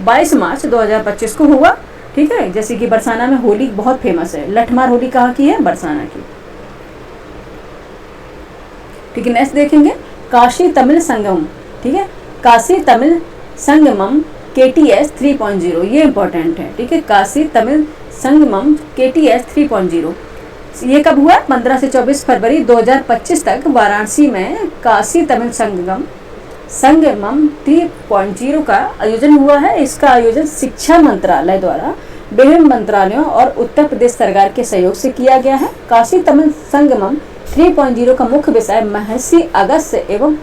22 मार्च 2025 को हुआ। ठीक है, जैसे कि बरसाना में होली बहुत फेमस है। लठमार होली कहाँ की है? बरसाना की। ठीक है, नेक्स्ट देखेंगे काशी तमिल संगम। ठीक है, काशी तमिल संगमम KTS 3.0, ये इंपॉर्टेंट है। ठीक है, काशी तमिल संगमम KTS 3.0 ये कब हुआ? 15 से 24 फरवरी 2025 तक वाराणसी में काशी तमिल संगमम 3.0 का आयोजन हुआ है। इसका आयोजन शिक्षा मंत्रालय द्वारा विभिन्न मंत्रालयों और उत्तर प्रदेश सरकार के सहयोग से किया गया है। काशी तमिल संगमम 3.0 का मुख्य विषय महर्षि अगस्त्य एवं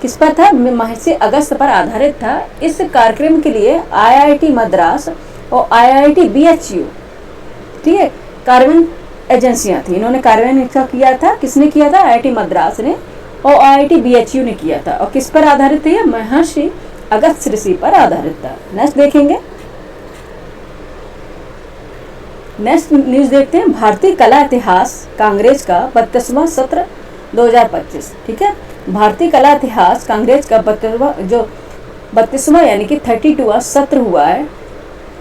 किस पर था? महर्षि अगस्त्य पर आधारित था। इस कार्यक्रम के लिए IIT मद्रास और IIT BHU, ठीक है, कार्यान्वयन एजेंसियां थी। इन्होंने कार्यान्वयन किया था। किसने किया था? IIT मद्रास ने और IIT BHU ने किया था। और किस पर आधारित है? महर्षि अगस्त्य ऋषि पर आधारित था। नेक्स्ट देखेंगे, नेक्स्ट न्यूज देखते हैं। भारतीय कला इतिहास कांग्रेस का 32वां सत्र 2025। ठीक है, भारतीय कला इतिहास कांग्रेस का 32वां यानी कि 32वां सत्र हुआ है।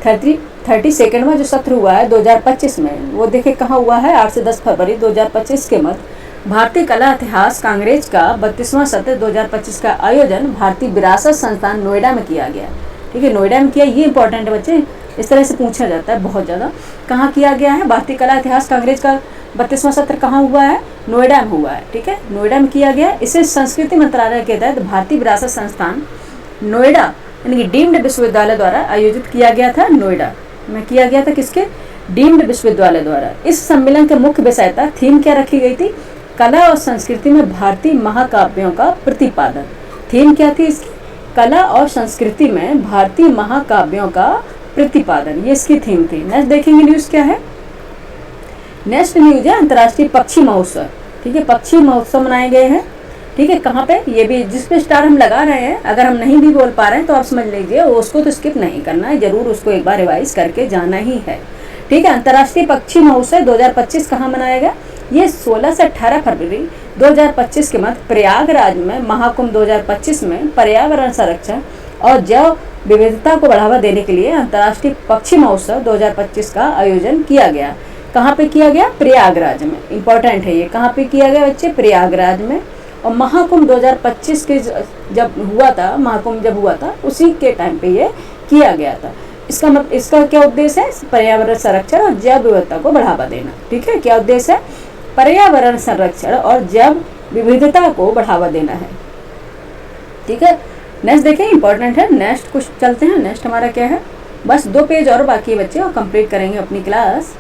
32वां जो सत्र हुआ है 2025 में, वो देखे कहाँ हुआ है? 8 से 10 फरवरी 2025 के मध्य भारतीय कला इतिहास कांग्रेस का 32वां सत्र 2025 का आयोजन भारतीय विरासत संस्थान नोएडा में किया गया। ठीक है, नोएडा में किया। ये इंपॉर्टेंट है बच्चे, इस तरह से पूछा जाता है बहुत ज़्यादा। कहाँ किया गया है? भारतीय कला इतिहास कांग्रेस का 32वां सत्र कहाँ हुआ है? नोएडा में हुआ है। ठीक है, नोएडा में किया गया। इसे संस्कृति मंत्रालय के तहत भारतीय विरासत संस्थान नोएडा यानी कि डीम्ड विश्वविद्यालय द्वारा आयोजित किया गया था। नोएडा में किया गया था। किसके? डीम्ड विश्वविद्यालय द्वारा। इस सम्मेलन के मुख्य विषय था, थीम क्या रखी गई थी? कला और संस्कृति में भारतीय महाकाव्यों का प्रतिपादन। थीम क्या थी इसकी? कला और संस्कृति में भारतीय महाकाव्यों का प्रतिपादन, ये इसकी थीम थी। नेक्स्ट देखेंगे न्यूज क्या है। नेक्स्ट न्यूज है अंतर्राष्ट्रीय पक्षी महोत्सव। ठीक है, पक्षी महोत्सव मनाए गए हैं। ठीक है, कहाँ पे? ये भी जिस पे स्टार हम लगा रहे हैं, अगर हम नहीं भी बोल पा रहे हैं तो आप समझ लीजिए उसको तो स्किप नहीं करना है, जरूर उसको एक बार रिवाइज करके जाना ही है। ठीक है, अंतर्राष्ट्रीय पक्षी महोत्सव 2025 कहाँ मनाया गया? ये 16 से 18 फरवरी 2025 के मध्य प्रयागराज में महाकुंभ 2025 में पर्यावरण संरक्षण और जैव विविधता को बढ़ावा देने के लिए अंतर्राष्ट्रीय पक्षी महोत्सव 2025 का आयोजन किया गया। कहाँ पे किया गया? प्रयागराज में। इंपॉर्टेंट है ये, कहाँ पे किया गया बच्चे? प्रयागराज में। और महाकुंभ 2025 के जब हुआ था, महाकुंभ जब हुआ था उसी के टाइम पे ये किया गया था। इसका क्या उद्देश्य है? पर्यावरण संरक्षण और जैव विविधता को बढ़ावा देना। ठीक है, क्या उद्देश्य है? पर्यावरण संरक्षण और जैव विविधता को बढ़ावा देना है। ठीक है, नेक्स्ट देखें, इंपॉर्टेंट है। नेक्स्ट कुछ चलते हैं। नेक्स्ट हमारा क्या है? बस 2 पेज और बाकी है बच्चे और कंप्लीट करेंगे अपनी क्लास।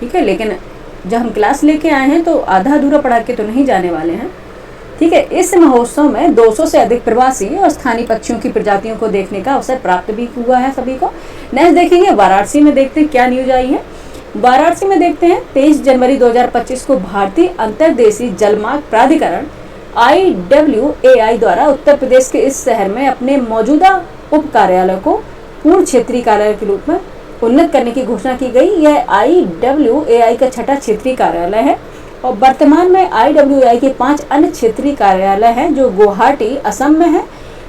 ठीक है, लेकिन जब हम क्लास लेके आए हैं तो आधा अधूरा पढ़ा के तो नहीं जाने वाले हैं। ठीक है, इस महोत्सव में 200 से अधिक प्रवासी और स्थानीय पक्षियों की प्रजातियों को देखने का अवसर प्राप्त भी हुआ है सभी को। नेक्स्ट देखेंगे वाराणसी में, देखते हैं क्या न्यूज आई है। वाराणसी में देखते हैं 23 जनवरी 2025 को भारतीय अंतर्देशीय जलमार्ग प्राधिकरण IWAI द्वारा उत्तर प्रदेश के इस शहर में अपने मौजूदा उप कार्यालय को पूर्ण क्षेत्रीय कार्यालय के रूप में उन्नत करने की घोषणा की गई। यह IWAI का 6ठा क्षेत्रीय कार्यालय है और वर्तमान में IWAI के 5 अन्य क्षेत्रीय कार्यालय हैं जो गुवाहाटी असम में है,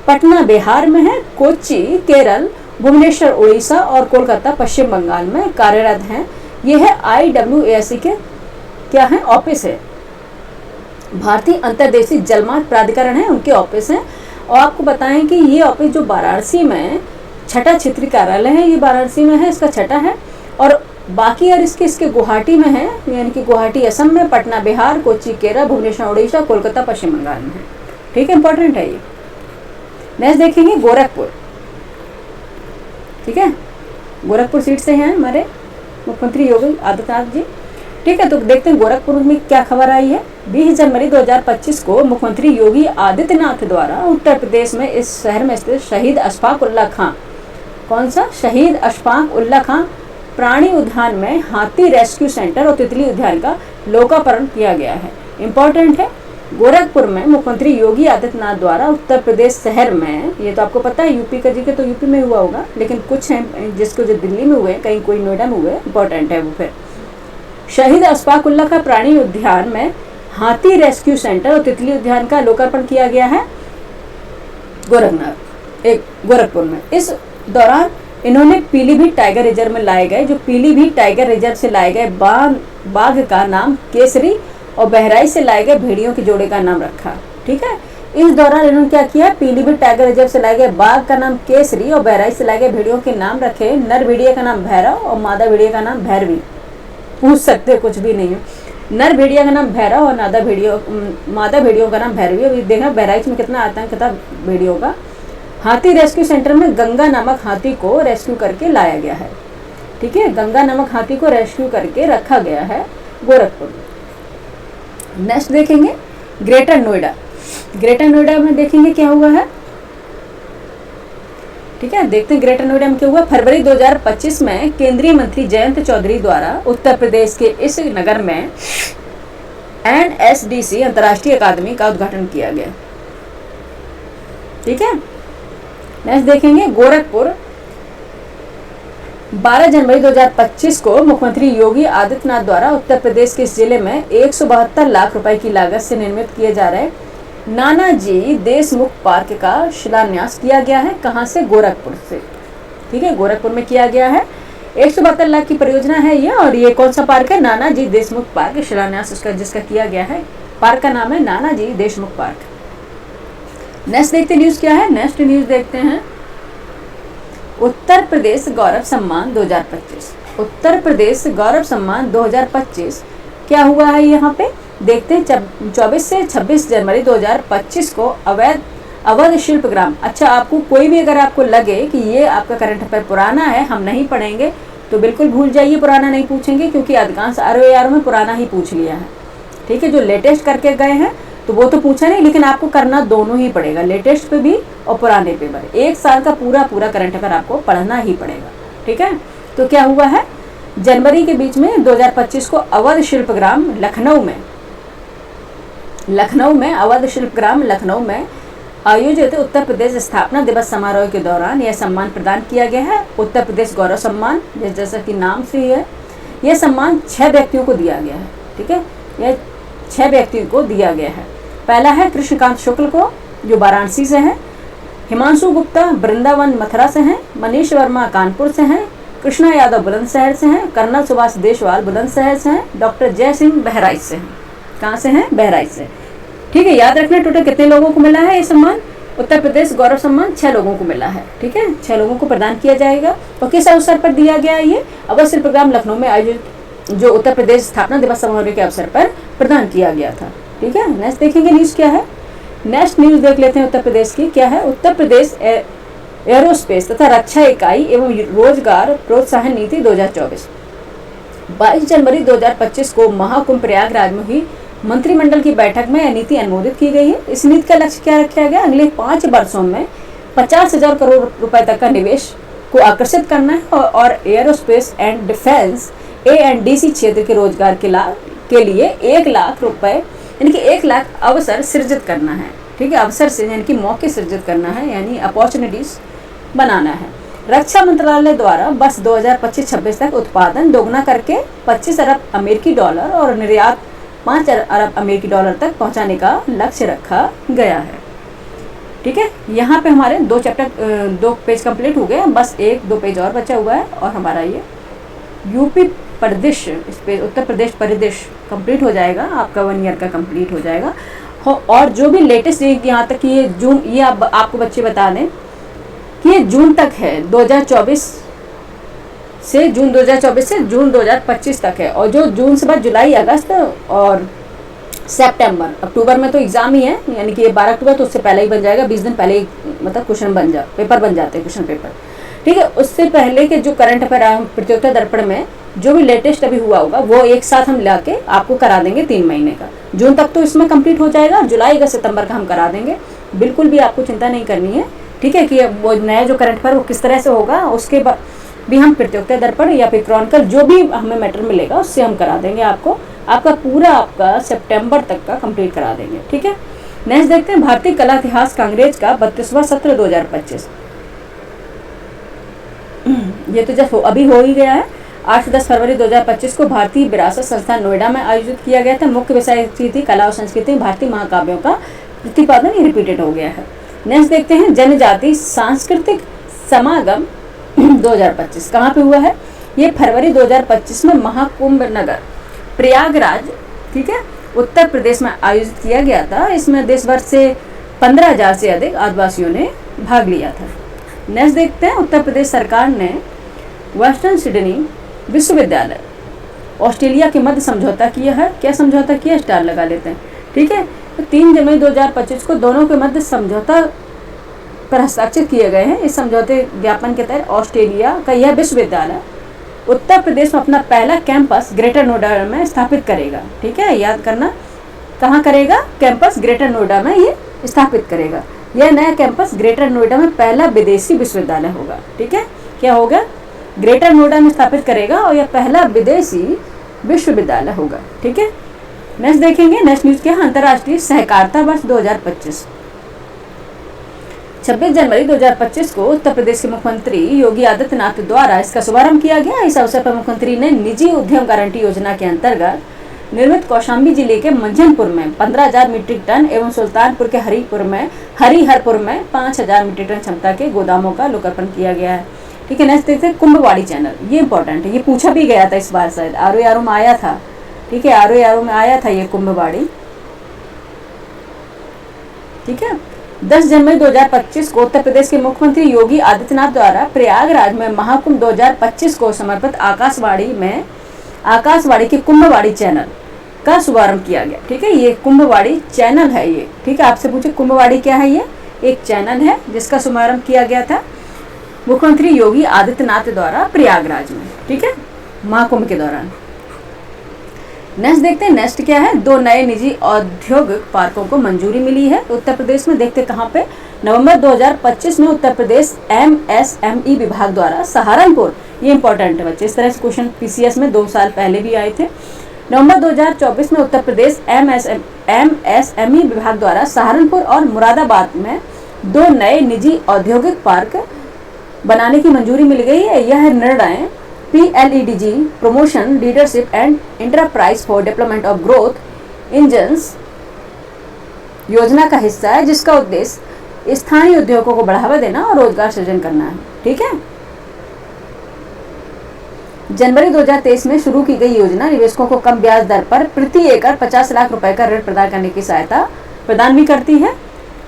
पटना बिहार में है, कोच्चि केरल, भुवनेश्वर उड़ीसा और कोलकाता पश्चिम बंगाल में कार्यरत हैं। यह है IWAI के क्या है? ऑफिस है। भारतीय अंतर्देशीय जलमार्ग प्राधिकरण है, उनके ऑफिस हैं। और आपको बताएं कि ये ऑफिस जो वाराणसी में 6ठा क्षेत्रीय कार्यालय है, ये वाराणसी में है, इसका 6ठा है। और बाकी यार इसके गुवाहाटी में है, यानी कि गुवाहाटी असम में, पटना बिहार, कोच्चि केरल, भुवनेश्वर उड़ीसा, कोलकाता पश्चिम बंगाल में है। ठीक है, इंपॉर्टेंट है ये। नेक्स्ट देखेंगे गोरखपुर। ठीक है, गोरखपुर सीट से हैं हमारे मुख्यमंत्री योगी आदित्यनाथ जी। ठीक है, तो देखते हैं गोरखपुर में क्या खबर आई है। 20 जनवरी 2025 को मुख्यमंत्री योगी आदित्यनाथ द्वारा उत्तर प्रदेश में इस शहर में स्थित शहीद अशफाक उल्लाह खां, कौन सा? शहीद अशफाक उल्लाह खां प्राणी उद्यान में हाथी रेस्क्यू सेंटर और तितली उद्यान का लोकार्पण किया गया है। इंपॉर्टेंट है, गोरखपुर में मुख्यमंत्री योगी आदित्यनाथ द्वारा उत्तर प्रदेश शहर में, ये तो आपको पता है यूपी का जी के तो यूपी में हुआ होगा, लेकिन कुछ हैं जिसको जो दिल्ली में हुए, कहीं कोई नोएडा में हुए, इंपॉर्टेंट है वो। फिर शहीद अशफाक उल्लाह का प्राणी उद्यान में हाथी रेस्क्यू सेंटर और तितली उद्यान का लोकार्पण किया गया है गोरखपुर में। इस दौरान इन्होंने पीलीभीत टाइगर रिजर्व में लाए गए, जो पीलीभीत टाइगर रिजर्व से लाए गए बाघ का नाम केसरी और बहराइच से लाए गए भेड़ियों के जोड़े का नाम रखा। ठीक है, इस दौरान इन्होंने क्या किया, पीलीभीत टाइगर रिजर्व से लाए गए बाघ का नाम केसरी और बहराइच से लाए गए भेड़ियों के नाम रखे। नर भेड़िया का नाम भैरव और मादा भेड़िया का नाम भैरवी। पूछ सकते कुछ भी नहीं है। नर भेड़िया का नाम भैरव और मादा भेड़ियों का नाम भैरवी। अभी देखना बहराइच में कितना आतंक था भेड़ियों का। हाथी रेस्क्यू सेंटर में गंगा नामक हाथी को रेस्क्यू करके लाया गया है। ठीक है, गंगा नामक हाथी को रेस्क्यू करके रखा गया है गोरखपुर में। नेक्स्ट देखेंगे ग्रेटर नोएडा। ग्रेटर नोएडा में देखेंगे क्या हुआ है। ठीक है, देखते हैं ग्रेटर नोएडा में क्या हुआ। फरवरी 2025 में केंद्रीय मंत्री जयंत चौधरी द्वारा उत्तर प्रदेश के इस नगर में NSDC अंतर्राष्ट्रीय अकादमी का उद्घाटन किया गया। ठीक है, नेक्स्ट देखेंगे गोरखपुर। 12 जनवरी 2025 को मुख्यमंत्री योगी आदित्यनाथ द्वारा उत्तर प्रदेश के इस जिले में 172 लाख रुपए की लागत से निर्मित किए जा रहे नानाजी देशमुख पार्क का शिलान्यास किया गया है। कहां से, गोरखपुर से। ठीक है, गोरखपुर में किया गया है। 172 लाख की परियोजना है ये, और ये कौन सा पार्क है, नानाजी देशमुख पार्क। शिलान्यास उसका जिसका किया गया है, पार्क का नाम है नानाजी देशमुख पार्क। नेक्स्ट देखते न्यूज क्या है। नेक्स्ट न्यूज देखते हैं उत्तर प्रदेश गौरव सम्मान 2025। उत्तर प्रदेश गौरव सम्मान 2025 क्या हुआ है यहाँ पे देखते हैं। 24 से 26 जनवरी 2025 को अवध शिल्पग्राम। अच्छा, आपको कोई भी अगर आपको लगे कि ये आपका करंट अफेयर पुराना है, हम नहीं पढ़ेंगे, तो बिल्कुल भूल जाइए, पुराना नहीं पूछेंगे, क्योंकि अधिकांश ROAR में पुराना ही पूछ लिया है। ठीक है, जो लेटेस्ट करके गए हैं तो वो तो पूछा नहीं, लेकिन आपको करना दोनों ही पड़ेगा, लेटेस्ट पे भी और पुराने पे भी। 1 साल का पूरा करंट अफेयर आपको पढ़ना ही पड़ेगा। ठीक है, तो क्या हुआ है, जनवरी के बीच में 2025 को अवध शिल्पग्राम लखनऊ में अवध शिल्पग्राम लखनऊ में आयोजित उत्तर प्रदेश स्थापना दिवस समारोह के दौरान यह सम्मान प्रदान किया गया है। उत्तर प्रदेश गौरव सम्मान, जैसा कि नाम से ही है, यह सम्मान 6 व्यक्तियों को दिया गया है। ठीक है, यह 6 व्यक्तियों को दिया गया है। पहला है कृष्णकांत शुक्ल को, जो वाराणसी से है। हिमांशु गुप्ता वृंदावन मथुरा से हैं। मनीष वर्मा कानपुर से हैं। कृष्णा यादव बुलंदशहर से हैं। कर्नल सुभाष देशवाल बुलंदशहर से हैं। डॉक्टर जय सिंह बहराइच से हैं। कहाँ से हैं, बहराइच से। ठीक है, याद रखना टोटल कितने लोगों को मिला है ये सम्मान, उत्तर प्रदेश गौरव सम्मान 6 लोगों को मिला है। ठीक है, 6 लोगों को प्रदान किया जाएगा। और किस अवसर पर दिया गया है ये, अवध शिल्पग्राम लखनऊ में आयोजित जो उत्तर प्रदेश स्थापना दिवस समारोह के अवसर पर प्रदान किया गया था। ठीक है, नेक्स्ट देखेंगे न्यूज क्या है। नेक्स्ट न्यूज देख लेते हैं उत्तर प्रदेश की क्या है। उत्तर प्रदेश एरोस्पेस तथा रक्षा इकाई एवं रोजगार प्रोत्साहन नीति 2024। 22 जनवरी 2025 को महाकुंभ प्रयागराज में हुई मंत्रिमंडल की बैठक में यह नीति अनुमोदित की गई है। इस नीति का लक्ष्य क्या रखा गया, अगले 5 वर्षों में 50,000 करोड़ रुपए तक का निवेश को आकर्षित करना है और एरोस्पेस एंड डिफेंस A&DC क्षेत्र के रोजगार के लिए 1 लाख रुपए यानी कि 1 लाख अवसर सृजित करना है। ठीक है, अवसर से यानी कि मौके सृजित करना है, यानी अपॉर्चुनिटीज बनाना है। रक्षा मंत्रालय द्वारा बस 2025-26 तक उत्पादन दोगुना करके 25 अरब अमेरिकी डॉलर और निर्यात 5 अरब अमेरिकी डॉलर तक पहुंचाने का लक्ष्य रखा गया है। ठीक है, यहाँ पे हमारे 2 पेज कंप्लीट हो गए, बस 1-2 पेज और बचा हुआ है और हमारा ये यूपी परिदृश्य, इस पे उत्तर प्रदेश परिदृश्य कंप्लीट हो जाएगा, आपका 1 ईयर का कंप्लीट हो जाएगा। और जो भी लेटेस्ट यहाँ तक कि ये जून, ये आपको बच्चे बता दें कि ये जून तक है, 2024 से जून 2025 तक है। और जो जून से बाद जुलाई, अगस्त और सितंबर, अक्टूबर में तो एग्जाम ही है, यानी कि ये 12 अक्टूबर तो उससे पहले ही बन जाएगा, 20 दिन पहले ही मतलब पेपर बन जाते हैं, क्वेश्चन पेपर। ठीक है, उससे पहले के जो करंट अफेयर प्रतियोगिता दर्पण में जो भी लेटेस्ट अभी हुआ होगा वो एक साथ हम लाके आपको करा देंगे 3 महीने का। जून तक तो इसमें कंप्लीट हो जाएगा, जुलाई अगस्त सितंबर का हम करा देंगे, बिल्कुल भी आपको चिंता नहीं करनी है। ठीक है, कि वो नया जो करंट अफेयर वो किस तरह से होगा, उसके बाद भी हम प्रतियोगिता दर्पण या फिर क्रॉनिकल जो भी हमें मैटर मिलेगा उससे हम करा देंगे आपको। आपका सितंबर तक का कंप्लीट करा देंगे। ठीक है, नेक्स्ट देखते हैं भारतीय कला इतिहास कांग्रेस का 32वां सत्र 2025। ये तो जस्ट अभी हो ही गया है। 8 से 10 फरवरी 2025 को भारतीय विरासत संस्थान नोएडा में आयोजित किया गया था। मुख्य विषय थी कला और संस्कृति में भारतीय महाकाव्यों का प्रतिपादन, ये रिपीटेड हो गया है। नेक्स्ट देखते हैं जनजाति सांस्कृतिक समागम 2025 कहाँ पे हुआ है? ये फरवरी 2025 में महाकुंभ नगर प्रयागराज, ठीक है, उत्तर प्रदेश में आयोजित किया गया था। इसमें देश भर से 15,000 से अधिक आदिवासियों ने भाग लिया था। नेक्स्ट देखते हैं उत्तर प्रदेश सरकार ने वेस्टर्न सिडनी विश्वविद्यालय ऑस्ट्रेलिया के मध्य समझौता किया है। क्या समझौता किया? स्टार लगा लेते हैं। ठीक है, तो 3 जनवरी 2025 को दोनों के मध्य समझौता पर हस्ताक्षर किए गए हैं। इस समझौते ज्ञापन के तहत ऑस्ट्रेलिया का यह विश्वविद्यालय उत्तर प्रदेश में अपना पहला कैंपस ग्रेटर नोएडा में स्थापित करेगा। ठीक है, याद करना, कहाँ करेगा? कैंपस ग्रेटर नोएडा में ये स्थापित करेगा। यह नया कैंपस ग्रेटर नोएडा में पहला विदेशी विश्वविद्यालय होगा। ठीक है, क्या होगा? ग्रेटर नोएडा में स्थापित करेगा और यह पहला विदेशी विश्वविद्यालय होगा। ठीक है, नेक्स्ट देखेंगे, नेक्स्ट न्यूज क्या है? अंतर्राष्ट्रीय सहकारिता वर्ष 2025। 26 जनवरी 2025 को उत्तर प्रदेश के मुख्यमंत्री योगी आदित्यनाथ द्वारा इसका शुभारंभ किया गया। इस अवसर पर मुख्यमंत्री ने निजी उद्यम गारंटी योजना के अंतर्गत निर्मित कौशाम्बी जिले के मंझनपुर में 15,000 मीट्रिक टन एवं सुल्तानपुर के हरिहरपुर में 5,000 मीट्रिक टन क्षमता के गोदामों का लोकार्पण किया गया है। ठीक है, नेक्स्ट देखते हैं कुंभवाड़ी चैनल। ये इंपॉर्टेंट है, ये पूछा भी गया था इस बार, शायद आरओ में आया था। ठीक है, आरओ में आया था ये कुंभवाड़ी। ठीक है, 10 जनवरी 2025 को उत्तर प्रदेश के मुख्यमंत्री योगी आदित्यनाथ द्वारा प्रयागराज में महाकुंभ 2025 को समर्पित आकाशवाणी के कुंभवाड़ी चैनल का शुभारंभ किया गया। ठीक है, ये कुंभवाड़ी चैनल है ये। ठीक है, आपसे पूछे कुंभवाड़ी क्या है? ये एक चैनल है जिसका शुभारंभ किया गया था मुख्यमंत्री योगी आदित्यनाथ द्वारा प्रयागराज में। ठीक है, महाकुंभ के दौरान। नेक्स्ट देखते हैं, नेक्स्ट क्या है? 2 नए निजी औद्योगिक पार्कों को मंजूरी मिली है उत्तर प्रदेश में। देखते कहाँ पे? नवंबर 2025 में उत्तर प्रदेश MSME विभाग द्वारा सहारनपुर, ये इंपॉर्टेंट है बच्चे, इस तरह से क्वेश्चन PCS में 2 साल पहले भी आए थे। नवंबर 2024 में उत्तर प्रदेश MSME विभाग द्वारा सहारनपुर और मुरादाबाद में 2 नए निजी औद्योगिक पार्क बनाने की मंजूरी मिल गई है। यह निर्णय PLEDG promotion leadership and enterprise for development of growth engines योजना का हिस्सा है, जिसका उद्देश्य स्थानीय उद्योगों को बढ़ावा देना और रोजगार सृजन करना है। ठीक है, जनवरी 2023 में शुरू की गई योजना निवेशकों को कम ब्याज दर पर प्रति एकड़ 50 लाख रुपए का ऋण प्रदान करने की सहायता प्रदान भी करती है।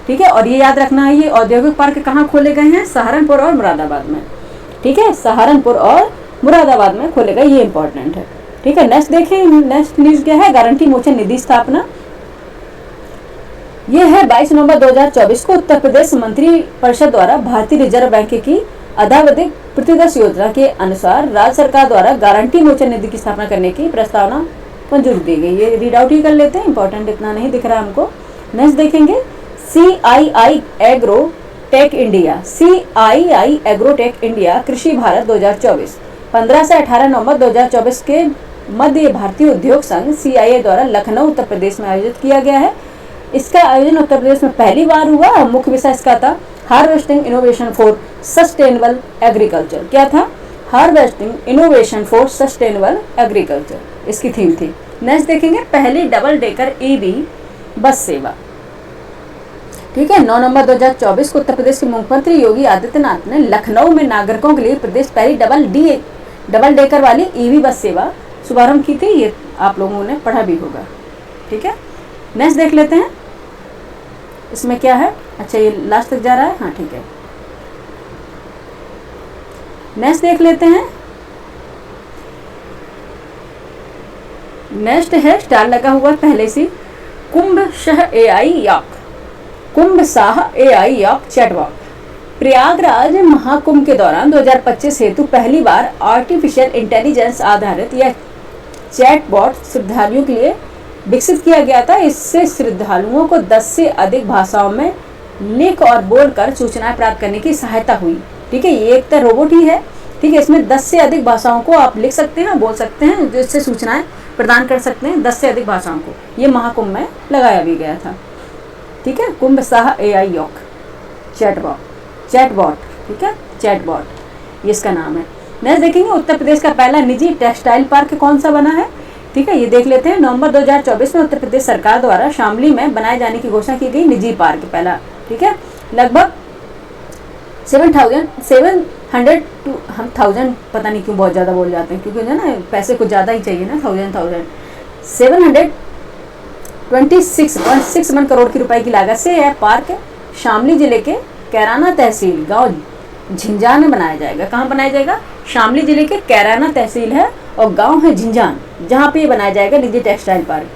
ठीक है, और ये याद रखना है, ये औद्योगिक पार्क कहाँ खोले गए हैं? सहारनपुर और मुरादाबाद में। ठीक है, सहारनपुर और मुरादाबाद में खोले गए, ये इंपॉर्टेंट है। ठीक है, नेक्स्ट देखें, नेक्स्ट न्यूज क्या है? गारंटी मोचन निधि स्थापना। ये है 22 नवंबर 2024 को उत्तर प्रदेश मंत्री परिषद द्वारा भारतीय रिजर्व बैंक की अद्यावधिक प्रतिवर्ष योजना के अनुसार राज्य सरकार द्वारा गारंटी मोचन निधि की स्थापना करने की प्रस्तावना मंजूरी दी गई। ये रीड आउट ही कर लेते हैं, इंपॉर्टेंट इतना नहीं दिख रहा हमको। नेक्स्ट देखेंगे, CII एग्रोटेक इंडिया कृषि भारत 2024 15 से 18 नवंबर 2024 के मध्य भारतीय उद्योग संघ CIA द्वारा लखनऊ उत्तर प्रदेश में आयोजित किया गया है। इसका आयोजन उत्तर प्रदेश में पहली बार हुआ और मुख्य विषय इसका था harvesting innovation for sustainable agriculture. क्या था? Harvesting innovation for sustainable agriculture, इसकी थीम थी। नेक्स्ट देखेंगे, पहली डबल डेकर EV बस सेवा। ठीक है, 9 नवंबर 2024 को उत्तर प्रदेश के मुख्यमंत्री योगी आदित्यनाथ ने लखनऊ में नागरिकों के लिए प्रदेश पहली डबल डेकर वाली EV बस सेवा शुभारंभ की थी। ये आप लोगों ने पढ़ा भी होगा। ठीक है, नेक्स्ट देख लेते हैं, इसमें क्या है? अच्छा, ये लास्ट तक जा रहा है। हाँ, ठीक है, नेक्स्ट देख लेते हैं। नेक्स्ट है, स्टार लगा हुआ पहले से, कुंभ शाह AI याक चैटबॉट। प्रयागराज महाकुंभ के दौरान 2025 हेतु पहली बार आर्टिफिशियल इंटेलिजेंस आधारित यह चैटबॉट श्रद्धालुओं के लिए विकसित किया गया था। इससे श्रद्धालुओं को 10 से अधिक भाषाओं में लिख और बोलकर सूचनाएं प्राप्त करने की सहायता हुई। ठीक है, ये एक तो रोबोट ही है। ठीक है, इसमें 10 से अधिक भाषाओं को आप लिख सकते हैं, बोल सकते हैं, जिससे सूचनाएं प्रदान कर सकते हैं 10 से अधिक भाषाओं को। ये महाकुंभ में लगाया भी गया था। ठीक है, कुंभ साह AI योग चैटबॉट, ठीक है, चैटबॉट ये इसका नाम है। नेक्स्ट देखेंगे उत्तर प्रदेश का पहला निजी टेक्सटाइल पार्क कौन सा बना है। ठीक है, ये देख लेते हैं। नवंबर 2024 में उत्तर प्रदेश सरकार द्वारा शामली में बनाए जाने की घोषणा की गई निजी पार्क पहला। ठीक है, लगभग 700 हम 1000 पता नहीं क्यों बहुत ज़्यादा बोल जाते हैं, क्योंकि जो ना पैसे कुछ ज़्यादा ही चाहिए ना, 726.61 करोड़ की रुपए की लागत से यह पार्क शामली जिले के कैराना तहसील गांव झिंझान में बनाया जाएगा। कहाँ बनाया जाएगा? शामली जिले के कैराना तहसील है और गांव है झिंझान, जहाँ पे ये बनाया जाएगा निजी टेक्सटाइल पार्क।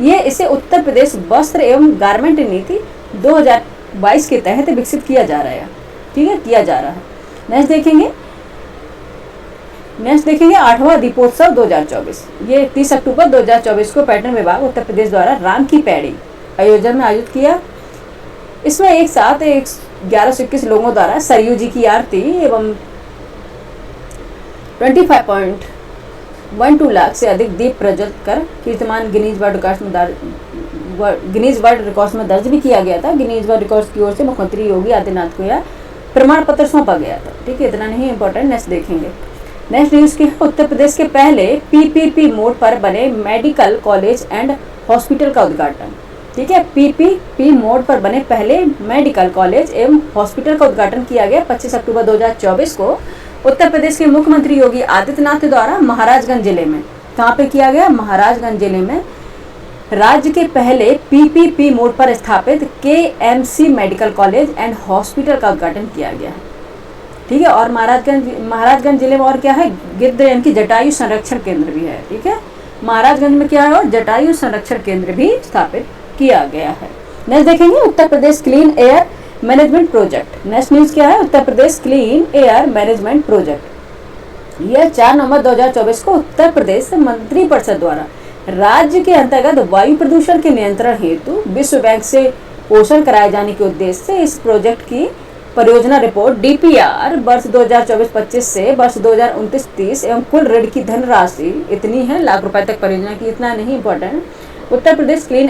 ये इसे उत्तर प्रदेश वस्त्र एवं गारमेंट नीति 2022 के तहत विकसित किया जा रहा है। ठीक है, किया जा रहा है। नेक्स्ट देखेंगे 8वां दीपोत्सव 2024। ये 30 अक्टूबर 2024 को पर्यटन विभाग उत्तर प्रदेश द्वारा राम की पैड़ी आयोजन में आयोजित किया। इसमें एक साथ 1121 लोगों द्वारा सरयू जी की आरती एवं 25.12 लाख से अधिक दीप प्रज्वलित कर कीर्तिमान गिनीज वर्ल्ड रिकॉर्ड्स में दर्ज भी किया गया था। गिनीज वर्ल्ड रिकॉर्ड्स की ओर से मुख्यमंत्री योगी आदित्यनाथ को यह प्रमाण पत्र सौंपा गया था। ठीक है, इतना नहीं इंपॉर्टेंट। नेक्स्ट देखेंगे। नेक्स्ट न्यूज़ की उत्तर प्रदेश के पहले PPP मोड पर बने मेडिकल कॉलेज एंड हॉस्पिटल का उद्घाटन। ठीक है, PPP मोड पर बने पहले मेडिकल कॉलेज एवं हॉस्पिटल का उद्घाटन किया गया 25 अक्टूबर 2024 को उत्तर प्रदेश के मुख्यमंत्री योगी आदित्यनाथ द्वारा महाराजगंज जिले में। कहाँ पे किया गया? महाराजगंज जिले में राज्य के पहले PPP मोड पर स्थापित KMC medical college and hospital का उद्घाटन किया गया है। ठीक है, और महाराजगंज जिले में और क्या है? गिद्ध यानी कि जटायु संरक्षण केंद्र भी है। ठीक है, महाराजगंज में क्या है? और जटायु संरक्षण केंद्र भी स्थापित किया गया है। नेक्स्ट देखेंगे Uttar Pradesh clean air management project. Next news क्या है? Uttar Pradesh clean air management project. यह 4 नवंबर 2024 को उत्तर प्रदेश मंत्रिपरिषद द्वारा राज्य के अंतर्गत वायु प्रदूषण के नियंत्रण हेतु विश्व बैंक से पोषण कराए जाने के उद्देश्य से इस प्रोजेक्ट की परियोजना रिपोर्ट DPR वर्ष 2024-25 से वर्ष 2029-30 एवं कुल ऋण की धनराशि इतनी है लाख रुपए तक परियोजना की। इतना नहीं इंपॉर्टेंट। उत्तर Pradesh clean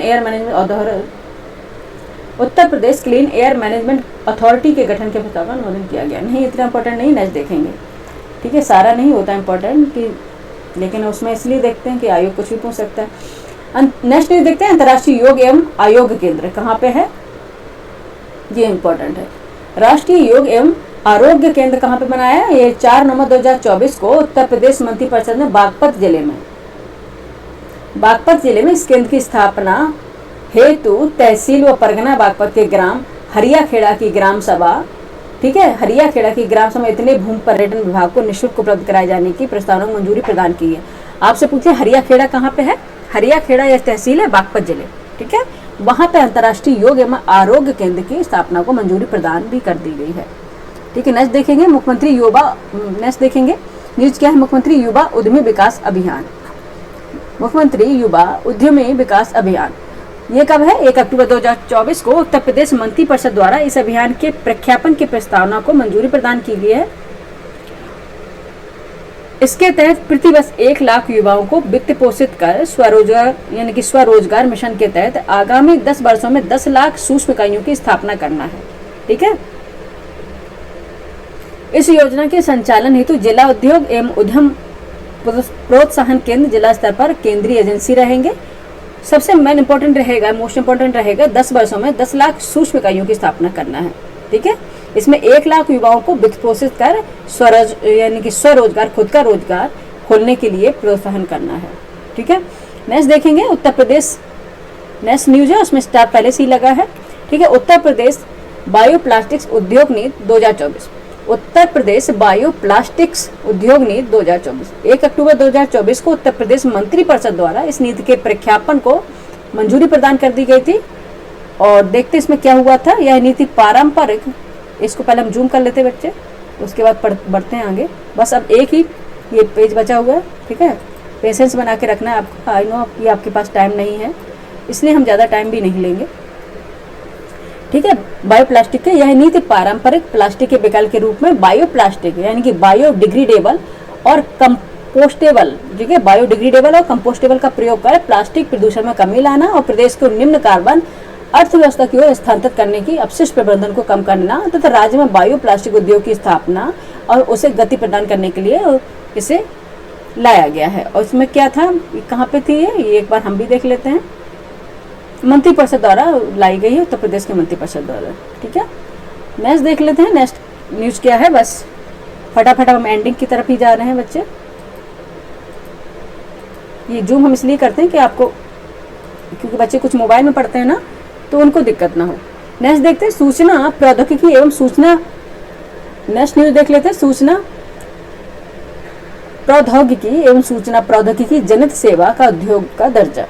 air management authority के गठन के प्रस्ताव का अनुमोदन किया गया। नहीं, इतना इंपॉर्टेंट नहीं। नेक्स्ट देखेंगे। ठीक है, सारा नहीं होता इंपॉर्टेंट कि, लेकिन उसमें इसलिए देखते हैं कि आयोग कुछ भी पूछ सकता है। नेक्स्ट न्यूज देखते हैं अंतर्राष्ट्रीय योग एवं आयोग केंद्र कहाँ पे है? ये इंपॉर्टेंट है। राष्ट्रीय योग एवं आरोग्य केंद्र कहाँ पे बनाया है? ये 4 नवंबर 2024 को उत्तर प्रदेश मंत्रिपरिषद ने बागपत जिले में इस केंद्र की स्थापना हेतु तहसील व परगना बागपत के ग्राम हरियाखेड़ा की ग्राम सभा, ठीक है, हरियाखेड़ा की ग्राम सभा इतने भूमि पर्यटन विभाग को निःशुल्क उपलब्ध कराए जाने की प्रस्तावना को मंजूरी प्रदान की है। आपसे पूछे हरियाखेड़ा कहाँ पे है? हरियाखेड़ा यह तहसील है बागपत जिले। ठीक है, वहाँ पे अंतर्राष्ट्रीय योग एवं आरोग्य केंद्र की स्थापना को मंजूरी प्रदान भी कर दी गई है। ठीक है, नेक्स्ट देखेंगे न्यूज क्या है? मुख्यमंत्री युवा उद्यमी विकास अभियान। मुख्यमंत्री युवा उद्यमी विकास अभियान ये कब है? 1 अक्टूबर 2024 को उत्तर प्रदेश मंत्रिपरिषद द्वारा इस अभियान के प्रख्यापन की प्रस्तावना को मंजूरी प्रदान की गई है। इसके तहत प्रतिवर्ष 1 लाख युवाओं को वित्त पोषित कर स्वरोजगार यानी कि स्वरोजगार मिशन के तहत आगामी 10 वर्षों में 10 लाख सूक्ष्म इकाइयों की स्थापना करना है। ठीक है, इस योजना के संचालन हेतु जिला उद्योग एवं उद्यम प्रोत्साहन केंद्र जिला स्तर पर केंद्रीय एजेंसी रहेंगे। सबसे मोस्ट इम्पोर्टेंट रहेगा 10 वर्षों में 10 लाख सूक्ष्म इकाइयों की स्थापना करना है। ठीक है, इसमें 1 लाख युवाओं को वित्त पोषित कर स्वरोजगार खुद का रोजगार खोलने के लिए प्रोत्साहन करना है। ठीक है, नेक्स्ट देखेंगे उत्तर प्रदेश। नेक्स्ट न्यूज है, उसमें स्टार पहले से ही लगा है। ठीक है, उत्तर प्रदेश बायोप्लास्टिक्स उद्योग नीति 2024। उत्तर प्रदेश बायोप्लास्टिक्स उद्योग नीति 2024 1 अक्टूबर 2024 को उत्तर प्रदेश मंत्रिपरिषद द्वारा इस नीति के प्रख्यापन को मंजूरी प्रदान कर दी गई थी। और देखते इसमें क्या हुआ था। यह नीति पारंपरिक, इसको पहले हम जूम कर लेते बच्चे, उसके बाद बढ़ते हैं आगे। बस अब एक ही ये पेज बचा हुआ है। ठीक है, पेशेंस बना के रखना है आपको। आई नो कि आपके पास टाइम नहीं है, इसलिए हम ज़्यादा टाइम भी नहीं लेंगे। ठीक है, बायोप्लास्टिक के यह नीति पारंपरिक प्लास्टिक के विकल्प के रूप में बायोप्लास्टिक यानी कि बायोडिग्रेडेबल और कंपोस्टेबल, ठीक है, बायोडिग्रेडेबल और कंपोस्टेबल का प्रयोग कर प्लास्टिक प्रदूषण में कमी लाना और प्रदेश को निम्न कार्बन अर्थव्यवस्था की ओर स्थानांतरित करने की, अपशिष्ट प्रबंधन को कम करना तथा राज्य में बायो प्लास्टिक उद्योग की स्थापना और उसे गति प्रदान करने के लिए इसे लाया गया है। और इसमें क्या था, कहाँ पे थी ये एक बार हम भी देख लेते हैं। मंत्रिपरिषद द्वारा लाई गई है, उत्तर प्रदेश के मंत्रिपरिषद द्वारा, ठीक है। नेक्स्ट देख लेते हैं, नेक्स्ट न्यूज क्या है। बस फटाफट हम एंडिंग की तरफ ही जा रहे हैं बच्चे। ये जूम हम इसलिए करते हैं कि आपको, क्योंकि बच्चे कुछ मोबाइल में पढ़ते हैं ना, तो उनको दिक्कत ना हो। नेक्स्ट देखते हैं सूचना प्रौद्योगिकी एवं सूचना, नेक्स्ट न्यूज देख लेते हैं, सूचना प्रौद्योगिकी एवं सूचना प्रौद्योगिकी जनित सेवा का उद्योग का दर्जा।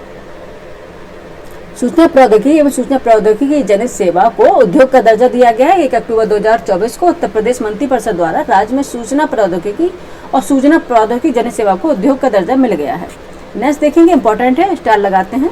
सूचना प्रौद्योगिकी एवं सूचना प्रौद्योगिकी जनित सेवा को उद्योग का दर्जा दिया गया है। 1 अक्टूबर 2024 को उत्तर प्रदेश मंत्रिपरिषद द्वारा राज्य में सूचना प्रौद्योगिकी और सूचना प्रौद्योगिकी जनित सेवा को उद्योग का दर्जा मिल गया है। नेक्स्ट देखेंगे, इंपॉर्टेंट है, स्टार लगाते हैं,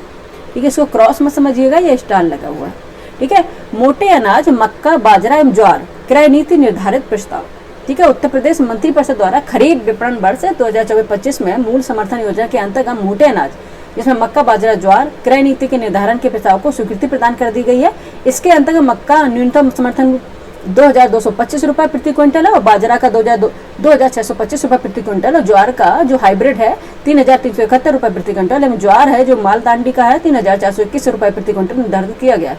ठीक है, इसको क्रॉस मत समझिएगा, ये स्टार लगा हुआ है, ठीक है। मोटे अनाज, मक्का, बाजरा एवं ज्वार क्रय नीति निर्धारित प्रस्ताव, ठीक है। उत्तर प्रदेश मंत्रिपरिषद द्वारा खरीफ विपणन वर्ष 2024-25 में मूल समर्थन योजना के अंतर्गत मोटे अनाज, जिसमें मक्का, बाजरा, ज्वार क्रय नीति के निर्धारण के प्रस्ताव को स्वीकृति प्रदान कर दी गई है। इसके अंतर्गत मक्का न्यूनतम समर्थन 2225 रुपये प्रति क्विंटल है और बाजरा का 2625 रुपये प्रति क्विंटल और ज्वार का जो हाइब्रिड है 3371 रुपये प्रति क्विंटल एवं ज्वार है जो मालदांडी का है 3421 रुपये प्रति क्विंटल निर्धारित किया गया है,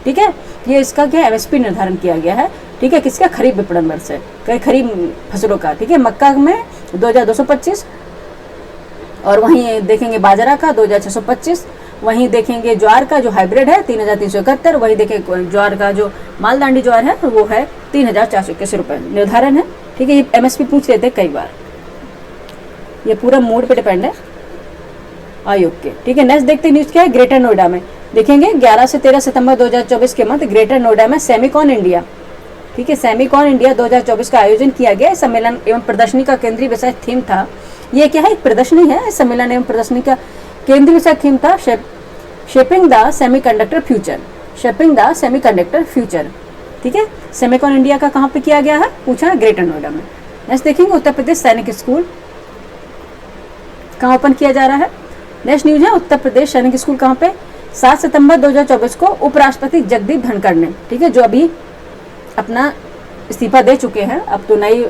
ठीक है। ये इसका क्या एमएसपी निर्धारण किया गया है, ठीक है, किसका, खरीफ विपणन वर्ष है, कई खरीफ फसलों का, ठीक है। मक्का में 2225 और वहीं देखेंगे बाजरा का 2625, वहीं देखेंगे ज्वार का जो हाइब्रिड है 3371, वहीं देखेंगे ज्वार का जो मालदांडी ज्वार है वो है 3421 रुपये निर्धारण है, ठीक है। ये एमएसपी पूछ लेते हैं कई बार, ये पूरा मूड पे डिपेंड है आयोग के, ठीक है। नेक्स्ट देखते हैं न्यूज क्या है। ग्रेटर नोएडा में देखेंगे 11 से 13 सितंबर 2024 के मध्य ग्रेटर नोएडा में सेमिकॉन इंडिया, ठीक है, सेमिकॉन इंडिया 2024 का आयोजन किया गया। सम्मेलन एवं प्रदर्शनी का केंद्रीय विषय थीम था, ये क्या है, एक प्रदर्शनी है, सम्मेलन एवं प्रदर्शनी का केंद्रीय विषय थीम था shaping the semiconductor future, shaping the semiconductor future, ठीक है। सेमिकॉन इंडिया का कहाँ पे किया गया है, पूछा, ग्रेटर नोएडा में। नेक्स्ट देखेंगे उत्तर प्रदेश सैनिक स्कूल कहाँ ओपन किया जा रहा है। नेक्स्ट न्यूज है, उत्तर प्रदेश सैनिक स्कूल कहाँ पे, 7 सितंबर 2024 को उपराष्ट्रपति जगदीप धनखड़ ने, ठीक है, जो अभी अपना इस्तीफा दे चुके हैं, अब तो नई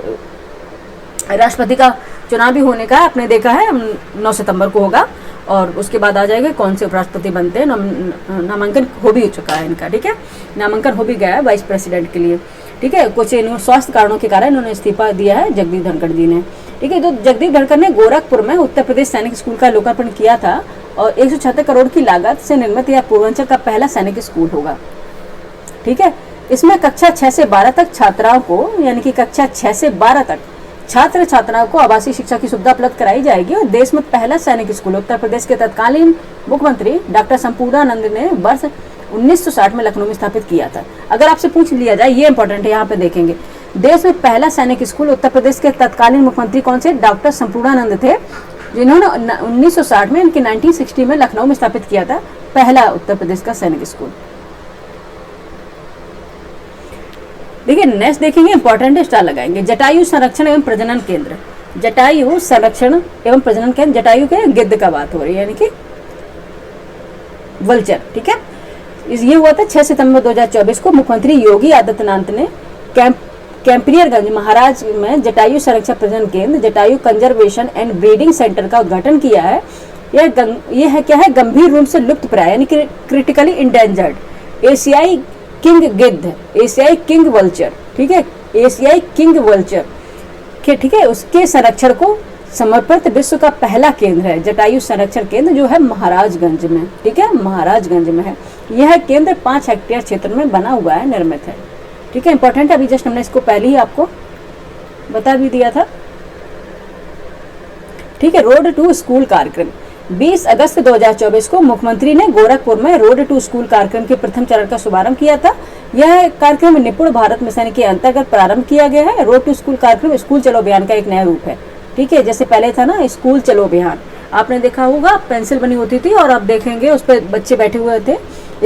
राष्ट्रपति का चुनाव भी होने का आपने देखा है, 9 सितंबर को होगा और उसके बाद आ जाएगा कौन से उपराष्ट्रपति बनते हैं। नामांकन हो भी चुका है इनका, ठीक है, नामांकन हो भी गया है वाइस प्रेसिडेंट के लिए, ठीक है। कुछ स्वास्थ्य कारणों के कारण उन्होंने इस्तीफा दिया है जगदीप धनखड़ जी ने, ठीक है। तो जगदीप धनखड़ ने गोरखपुर में उत्तर प्रदेश सैनिक स्कूल का लोकार्पण किया था और 176 करोड़ की लागत से निर्मित यह पूर्वांचल का पहला सैनिक स्कूल होगा, ठीक है। इसमें कक्षा 6 से 12 तक छात्राओं को, यानी कि कक्षा 6 से 12 तक छात्र छात्राओं को आवासीय शिक्षा की सुविधा उपलब्ध कराई जाएगी और देश में पहला सैनिक स्कूल उत्तर प्रदेश के तत्कालीन मुख्यमंत्री डॉक्टर संपूर्णानंद ने वर्ष 1960 में लखनऊ में स्थापित किया था। अगर आपसे पूछ लिया जाए, ये इंपॉर्टेंट है, यहाँ पे देखेंगे, देश में पहला सैनिक स्कूल उत्तर प्रदेश के तत्कालीन मुख्यमंत्री कौन से, डॉक्टर संपूर्णानंद थे, जिन्होंने 1960 में, इनकी 1960 में लखनऊ में स्थापित किया था पहला उत्तर प्रदेश का सैनिक स्कूल। देखिए नेक्स्ट देखेंगे, इंपॉर्टेंट स्टार लगाएंगे, जटायु संरक्षण एवं प्रजनन केंद्र, जटायु संरक्षण एवं प्रजनन केंद्र, जटायु के गिद्ध का बात हो रही है, यानी कि वल्चर, ठीक है। ये हुआ था 6 सितंबर 2024 को मुख्यमंत्री योगी आदित्यनाथ ने कैंपियरगंज महाराज में जटायु संरक्षण प्रजनन केंद्र, Jatayu conservation and breeding centre का उद्घाटन किया है। यह है क्या है, गंभीर रूप से लुप्त प्राय यानी कि क्रिटिकली इंडेंजर्ड एशियाई किंग गिद्ध, एशियाई किंग वल्चर, ठीक है, एशियाई किंग वल्चर के, ठीक है, उसके संरक्षण को समर्पित विश्व का पहला केंद्र है जटायु संरक्षण केंद्र, जो है महाराजगंज में, ठीक है, महाराजगंज में है। यह केंद्र 5 हेक्टेयर क्षेत्र में बना हुआ है, निर्मित है, ठीक है, इंपॉर्टेंट है। अभी जस्ट हमने इसको पहले ही आपको बता भी दिया था, ठीक है। रोड टू स्कूल कार्यक्रम 20 अगस्त 2024 को मुख्यमंत्री ने गोरखपुर में रोड टू स्कूल कार्यक्रम के प्रथम चरण का शुभारंभ किया था। यह कार्यक्रम निपुण भारत मिशन के अंतर्गत प्रारंभ किया गया है। रोड टू स्कूल कार्यक्रम स्कूल चलो अभियान का एक नया रूप है, ठीक है। जैसे पहले था ना स्कूल चलो अभियान, आपने देखा होगा पेंसिल बनी होती थी और आप देखेंगे उस पर बच्चे बैठे हुए थे,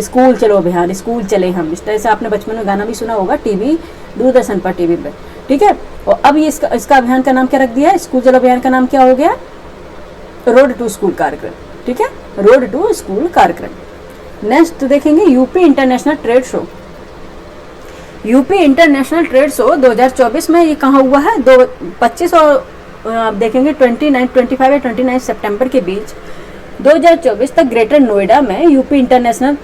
स्कूल चलो अभियान, स्कूल चले हम, इस तरह से आपने बचपन में गाना भी सुना होगा टीवी, दूरदर्शन पर टीवी पे, ठीक है। और अब ये इसका अभियान का नाम क्या रख दिया है, स्कूल चलो अभियान का नाम क्या हो गया, रोड टू स्कूल कार्यक्रम, ठीक है, रोड टू स्कूल कार्यक्रम। नेक्स्ट देखेंगे UP international trade show. UP international trade show 2024 में ये कहाँ हुआ है, 25 और आप देखेंगे 25 या 29 सितंबर के बीच 2024 तक ग्रेटर नोएडा में यूपी इंटरनेशनल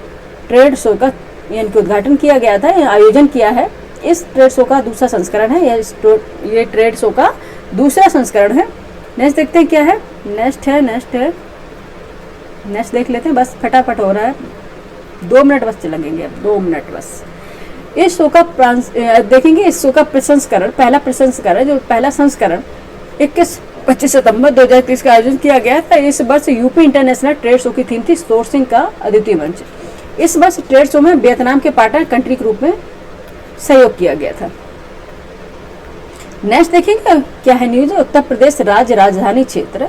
ट्रेड शो का यानी कि उद्घाटन किया गया था, आयोजन किया है। इस ट्रेड शो का दूसरा संस्करण है, ये ट्रेड शो का दूसरा संस्करण है। नेक्स्ट देखते हैं क्या है, नेक्स्ट देख लेते हैं, बस फटाफट हो रहा है, 2 मिनट बस लगेंगे, अब 2 मिनट बस। इस शो का देखेंगे, इस शो का प्रसंस्करण, पहला संस्करण 21-25 सितंबर 2023 का आयोजन किया गया था। इस वर्ष यूपी इंटरनेशनल ट्रेड शो की थीम थी सोर्सिंग का अद्वितीय मंच। इस वर्ष ट्रेड शो में वियतनाम के पार्टनर कंट्री के रूप में सहयोग किया गया था। नेक्स्ट देखेंगे क्या है न्यूज, उत्तर प्रदेश राज्य राजधानी क्षेत्र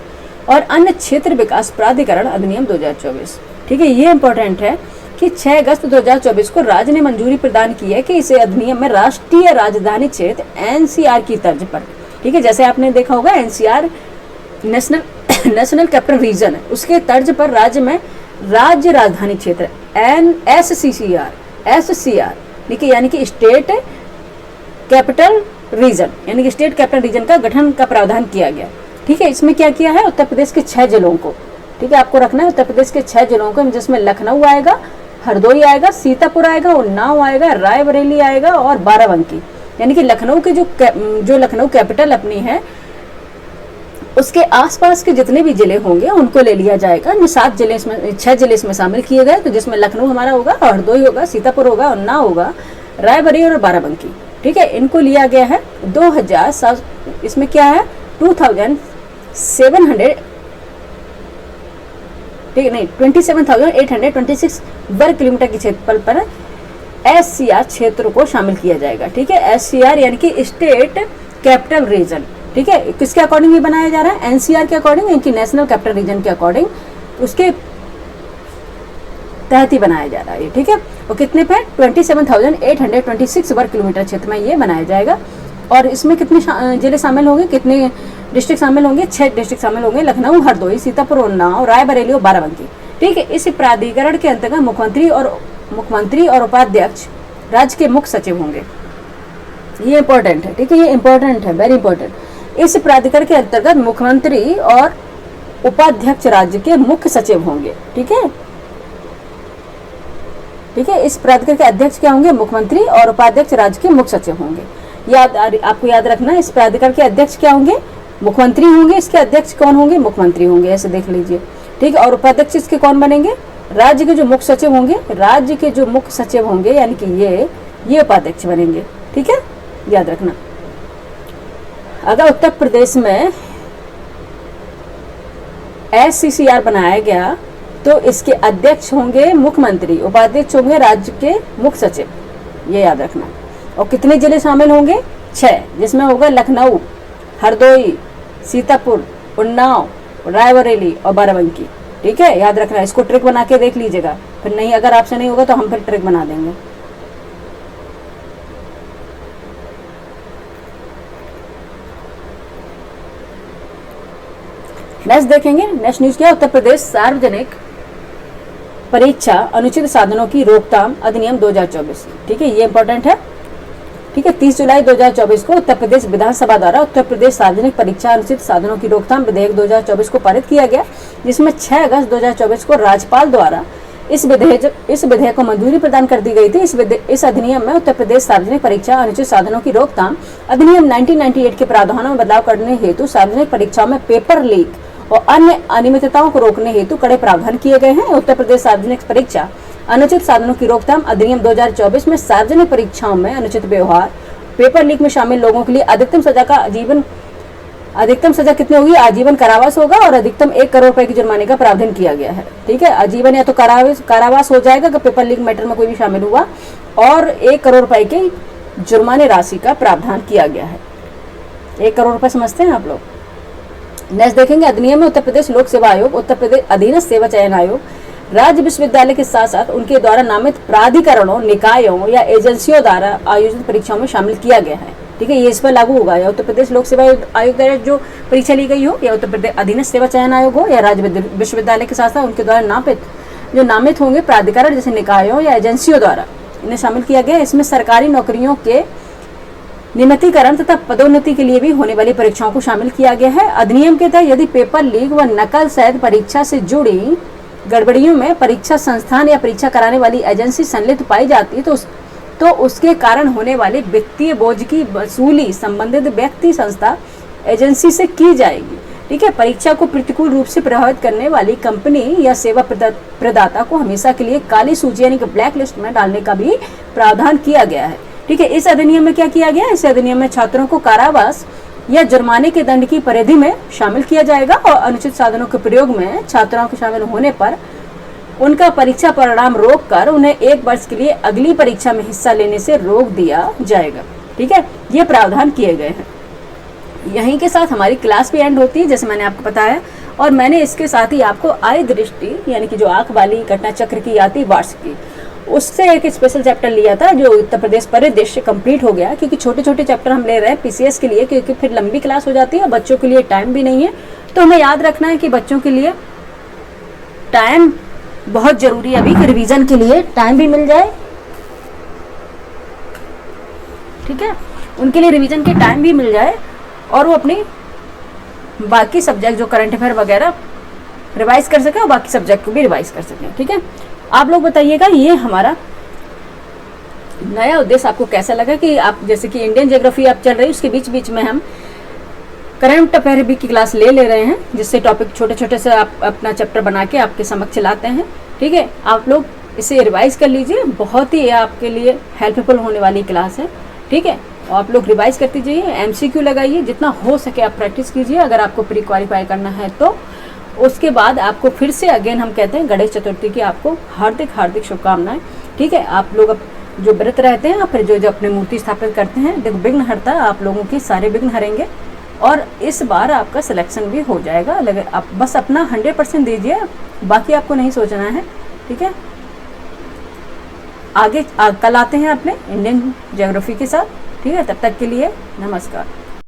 और अन्य क्षेत्र विकास प्राधिकरण अधिनियम 2024, ठीक है। ये इंपॉर्टेंट है कि 6 अगस्त 2024 को राज्य ने मंजूरी प्रदान की है कि इसे अधिनियम में राष्ट्रीय राजधानी क्षेत्र एनसीआर की तर्ज पर, ठीक है, जैसे आपने देखा होगा एनसीआर नेशनल कैपिटल रीजन है, उसके तर्ज पर राज्य में राज्य राजधानी क्षेत्र एससीआर ठीक है, यानी कि स्टेट कैपिटल रीजन, यानी कि स्टेट कैपिटल रीजन का गठन का प्रावधान किया गया, ठीक है। इसमें क्या किया है, उत्तर प्रदेश के 6 जिलों को, ठीक है, आपको रखना है उत्तर प्रदेश के 6 जिलों को, जिसमें लखनऊ आएगा, हरदोई आएगा, सीतापुर आएगा, उन्नाव आएगा, रायबरेली आएगा और बाराबंकी, यानी कि लखनऊ के जो लखनऊ कैपिटल अपनी है उसके आसपास के जितने भी जिले होंगे उनको ले लिया जाएगा। 7 जिले इसमें, 6 जिले इसमें शामिल किए गए, तो जिसमें लखनऊ हमारा होगा, हरदोई होगा, सीतापुर होगा, उन्नाव होगा, रायबरेली और बाराबंकी, ठीक है, इनको लिया गया है। 2000 इसमें क्या है 2700 ठीक है, नहीं 27,826 वर्ग किलोमीटर के क्षेत्रफल पर एससीआर क्षेत्र को शामिल किया जाएगा, ठीक है। एससीआर यानी कि स्टेट कैपिटल रीजन, ठीक है, किसके अकॉर्डिंग ये बनाया जा रहा है, एनसीआर के अकॉर्डिंग, यानी कि नेशनल कैपिटल रीजन के अकॉर्डिंग, उसके तहत ही बनाया जा रहा है, ठीक है। और कितने पे 27,826 वर्ग किलोमीटर क्षेत्र में ये बनाया जाएगा। और इसमें कितने जिले शामिल होंगे, कितने डिस्ट्रिक्ट शामिल होंगे, 6 डिस्ट्रिक्ट शामिल होंगे, लखनऊ, हरदोई, सीतापुर, उन्नाव, रायबरेली और बाराबंकी, ठीक है। इस प्राधिकरण के अंतर्गत मुख्यमंत्री और उपाध्यक्ष राज्य के मुख्य सचिव होंगे। ये इंपॉर्टेंट है, ठीक है, ये इंपॉर्टेंट है, वेरी इंपॉर्टेंट। इस प्राधिकरण के अंतर्गत मुख्यमंत्री और उपाध्यक्ष राज्य के मुख्य सचिव होंगे, ठीक है, ठीक है। इस प्राधिकरण के अध्यक्ष क्या होंगे, मुख्यमंत्री और उपाध्यक्ष राज्य के मुख्य सचिव होंगे। आपको याद रखना है, इस प्राधिकरण के अध्यक्ष क्या होंगे, मुख्यमंत्री होंगे, इसके अध्यक्ष कौन होंगे, मुख्यमंत्री होंगे, ऐसे देख लीजिए, ठीक है। और उपाध्यक्ष इसके कौन बनेंगे, राज्य के जो मुख्य सचिव होंगे, राज्य के जो मुख्य सचिव होंगे, यानी कि ये उपाध्यक्ष बनेंगे, ठीक है, याद रखना। अगर उत्तर प्रदेश में एससीसीआर बनाया गया तो इसके अध्यक्ष होंगे मुख्यमंत्री, उपाध्यक्ष होंगे राज्य के मुख्य सचिव, ये याद रखना। और कितने जिले शामिल होंगे, 6, जिसमें होगा लखनऊ, हरदोई, सीतापुर, उन्नाव, रायबरेली और बाराबंकी, ठीक है, याद रखना। इसको ट्रिक बना के देख लीजिएगा, फिर नहीं, अगर आपसे नहीं होगा तो हम फिर ट्रिक बना देंगे। नेक्स्ट देखेंगे, नेक्स्ट न्यूज क्या, उत्तर प्रदेश सार्वजनिक परीक्षा अनुचित साधनों की रोकथाम अधिनियम 2024, ठीक है, ये इंपॉर्टेंट है, ठीक है। 30 जुलाई 2024 को उत्तर प्रदेश विधानसभा द्वारा उत्तर प्रदेश सार्वजनिक परीक्षा अनुचित साधनों की रोकथाम विधेयक 2024 को पारित किया गया, जिसमें 6 अगस्त 2024 को राज्यपाल द्वारा इस विधेयक को मंजूरी प्रदान कर दी गई थी। इस अधिनियम में उत्तर प्रदेश सार्वजनिक परीक्षा अनुचित साधनों की रोकथाम अधिनियम 1998 के प्रावधानों में बदलाव करने हेतु सार्वजनिक परीक्षाओं में पेपर लीक और अन्य अनियमितताओं को रोकने हेतु कड़े प्रावधान किए गए हैं। उत्तर प्रदेश सार्वजनिक परीक्षा अनुचित साधनों की रोकथाम अधिनियम 2024 में सार्वजनिक परीक्षाओं में अनुचित व्यवहार, पेपर लीक में शामिल लोगों के लिए अधिकतम सजा कितनी होगी, आजीवन कारावास होगा और अधिकतम 1 करोड़ रुपए की जुर्माने का प्रावधान किया गया है, ठीक है। आजीवन या तो कारावास हो जाएगा अगर पेपर लीक मैटर में कोई भी शामिल हुआ, और 1 करोड़ रुपए की जुर्माने राशि का प्रावधान किया गया है। 1 करोड़ रुपए समझते हैं आप लोग। नेक्स्ट देखेंगे, अधिनियम में उत्तर प्रदेश लोक सेवा आयोग, उत्तर प्रदेश अधीनस्थ सेवा चयन आयोग, राज्य विश्वविद्यालय के साथ साथ उनके द्वारा नामित प्राधिकरणों, निकायों या एजेंसियों द्वारा आयोजित परीक्षाओं में शामिल किया गया है, ठीक है, ये इस पर लागू होगा, या उत्तर प्रदेश लोक सेवा आयोग द्वारा जो परीक्षा ली गई हो, या उत्तर प्रदेश अधीनस्थ सेवा चयन आयोग हो, या राज्य विश्वविद्यालय के साथ साथ उनके द्वारा नामित होंगे प्राधिकरण जैसे निकायों या एजेंसियों द्वारा इन्हें शामिल किया गया। इसमें सरकारी नौकरियों के नियमितीकरण तथा पदोन्नति के लिए भी होने वाली परीक्षाओं को शामिल किया गया है। अधिनियम के तहत यदि पेपर लीक व नकल सहित परीक्षा से जुड़ी गड़बड़ियों में परीक्षा संस्थान या परीक्षा कराने वाली एजेंसी संलिप्त पाई जाती है तो उसके कारण होने वाले वित्तीय बोझ की वसूली संबंधित व्यक्ति, संस्था, एजेंसी से की जाएगी। ठीक है, परीक्षा को प्रतिकूल रूप से प्रभावित करने वाली कंपनी या सेवा प्रदाता को हमेशा के लिए काली सूची यानी कि ब्लैक लिस्ट में डालने का भी प्रावधान किया गया है। ठीक है, इस अधिनियम में क्या किया गया है? इस अधिनियम में छात्रों को कारावास या जुर्माने के दंड की परिधि में शामिल किया जाएगा और अनुचित साधनों के प्रयोग में छात्राओं के शामिल होने पर उनका परीक्षा परिणाम रोक कर उन्हें 1 वर्ष के लिए अगली परीक्षा में हिस्सा लेने से रोक दिया जाएगा। ठीक है, ये प्रावधान किए गए हैं। यहीं के साथ हमारी क्लास भी एंड होती है, जैसे मैंने आपको बताया, और मैंने इसके साथ ही आपको आय दृष्टि यानी कि जो आंख वाली घटना चक्र की आती वार्षिकी, उससे एक स्पेशल चैप्टर लिया था जो उत्तर प्रदेश परिदृश्य कंप्लीट हो गया, क्योंकि छोटे छोटे चैप्टर हम ले रहे हैं पीसीएस के लिए, क्योंकि फिर लंबी क्लास हो जाती है और बच्चों के लिए टाइम भी नहीं है। तो हमें याद रखना है कि बच्चों के लिए टाइम बहुत जरूरी है, अभी कि रिवीजन के लिए टाइम भी मिल जाए। ठीक है, उनके लिए रिवीजन के टाइम भी मिल जाए और वो अपनी बाकी सब्जेक्ट जो करंट अफेयर वगैरह रिवाइज कर सके और बाकी सब्जेक्ट को भी रिवाइज कर सकें। ठीक है, आप लोग बताइएगा ये हमारा नया उद्देश्य आपको कैसा लगा, कि आप जैसे कि इंडियन ज्योग्राफी आप चल रही है, उसके बीच बीच में हम करंट अफेयर भी की क्लास ले रहे हैं, जिससे टॉपिक छोटे छोटे से आप अपना चैप्टर बना के आपके समक्ष लाते हैं। ठीक है, आप लोग इसे रिवाइज कर लीजिए, बहुत ही आपके लिए हेल्पफुल होने वाली क्लास है। ठीक है, और आप लोग रिवाइज करते जाइए, एमसीक्यू लगाइए, जितना हो सके आप प्रैक्टिस कीजिए। अगर आपको प्री क्वालिफाई करना है तो उसके बाद आपको फिर से अगेन हम कहते हैं गणेश चतुर्थी की आपको हार्दिक हार्दिक शुभकामनाएं। ठीक है, आप लोग जो व्रत रहते हैं फिर जो अपने मूर्ति स्थापित करते हैं, देखो विघ्न हरता, आप लोगों के सारे विघ्न हरेंगे और इस बार आपका सिलेक्शन भी हो जाएगा। आप बस अपना 100% दीजिए, बाकी आपको नहीं सोचना है। ठीक है, आगे कल आते हैं अपने इंडियन ज्योग्राफी के साथ। ठीक है, तब तक के लिए नमस्कार।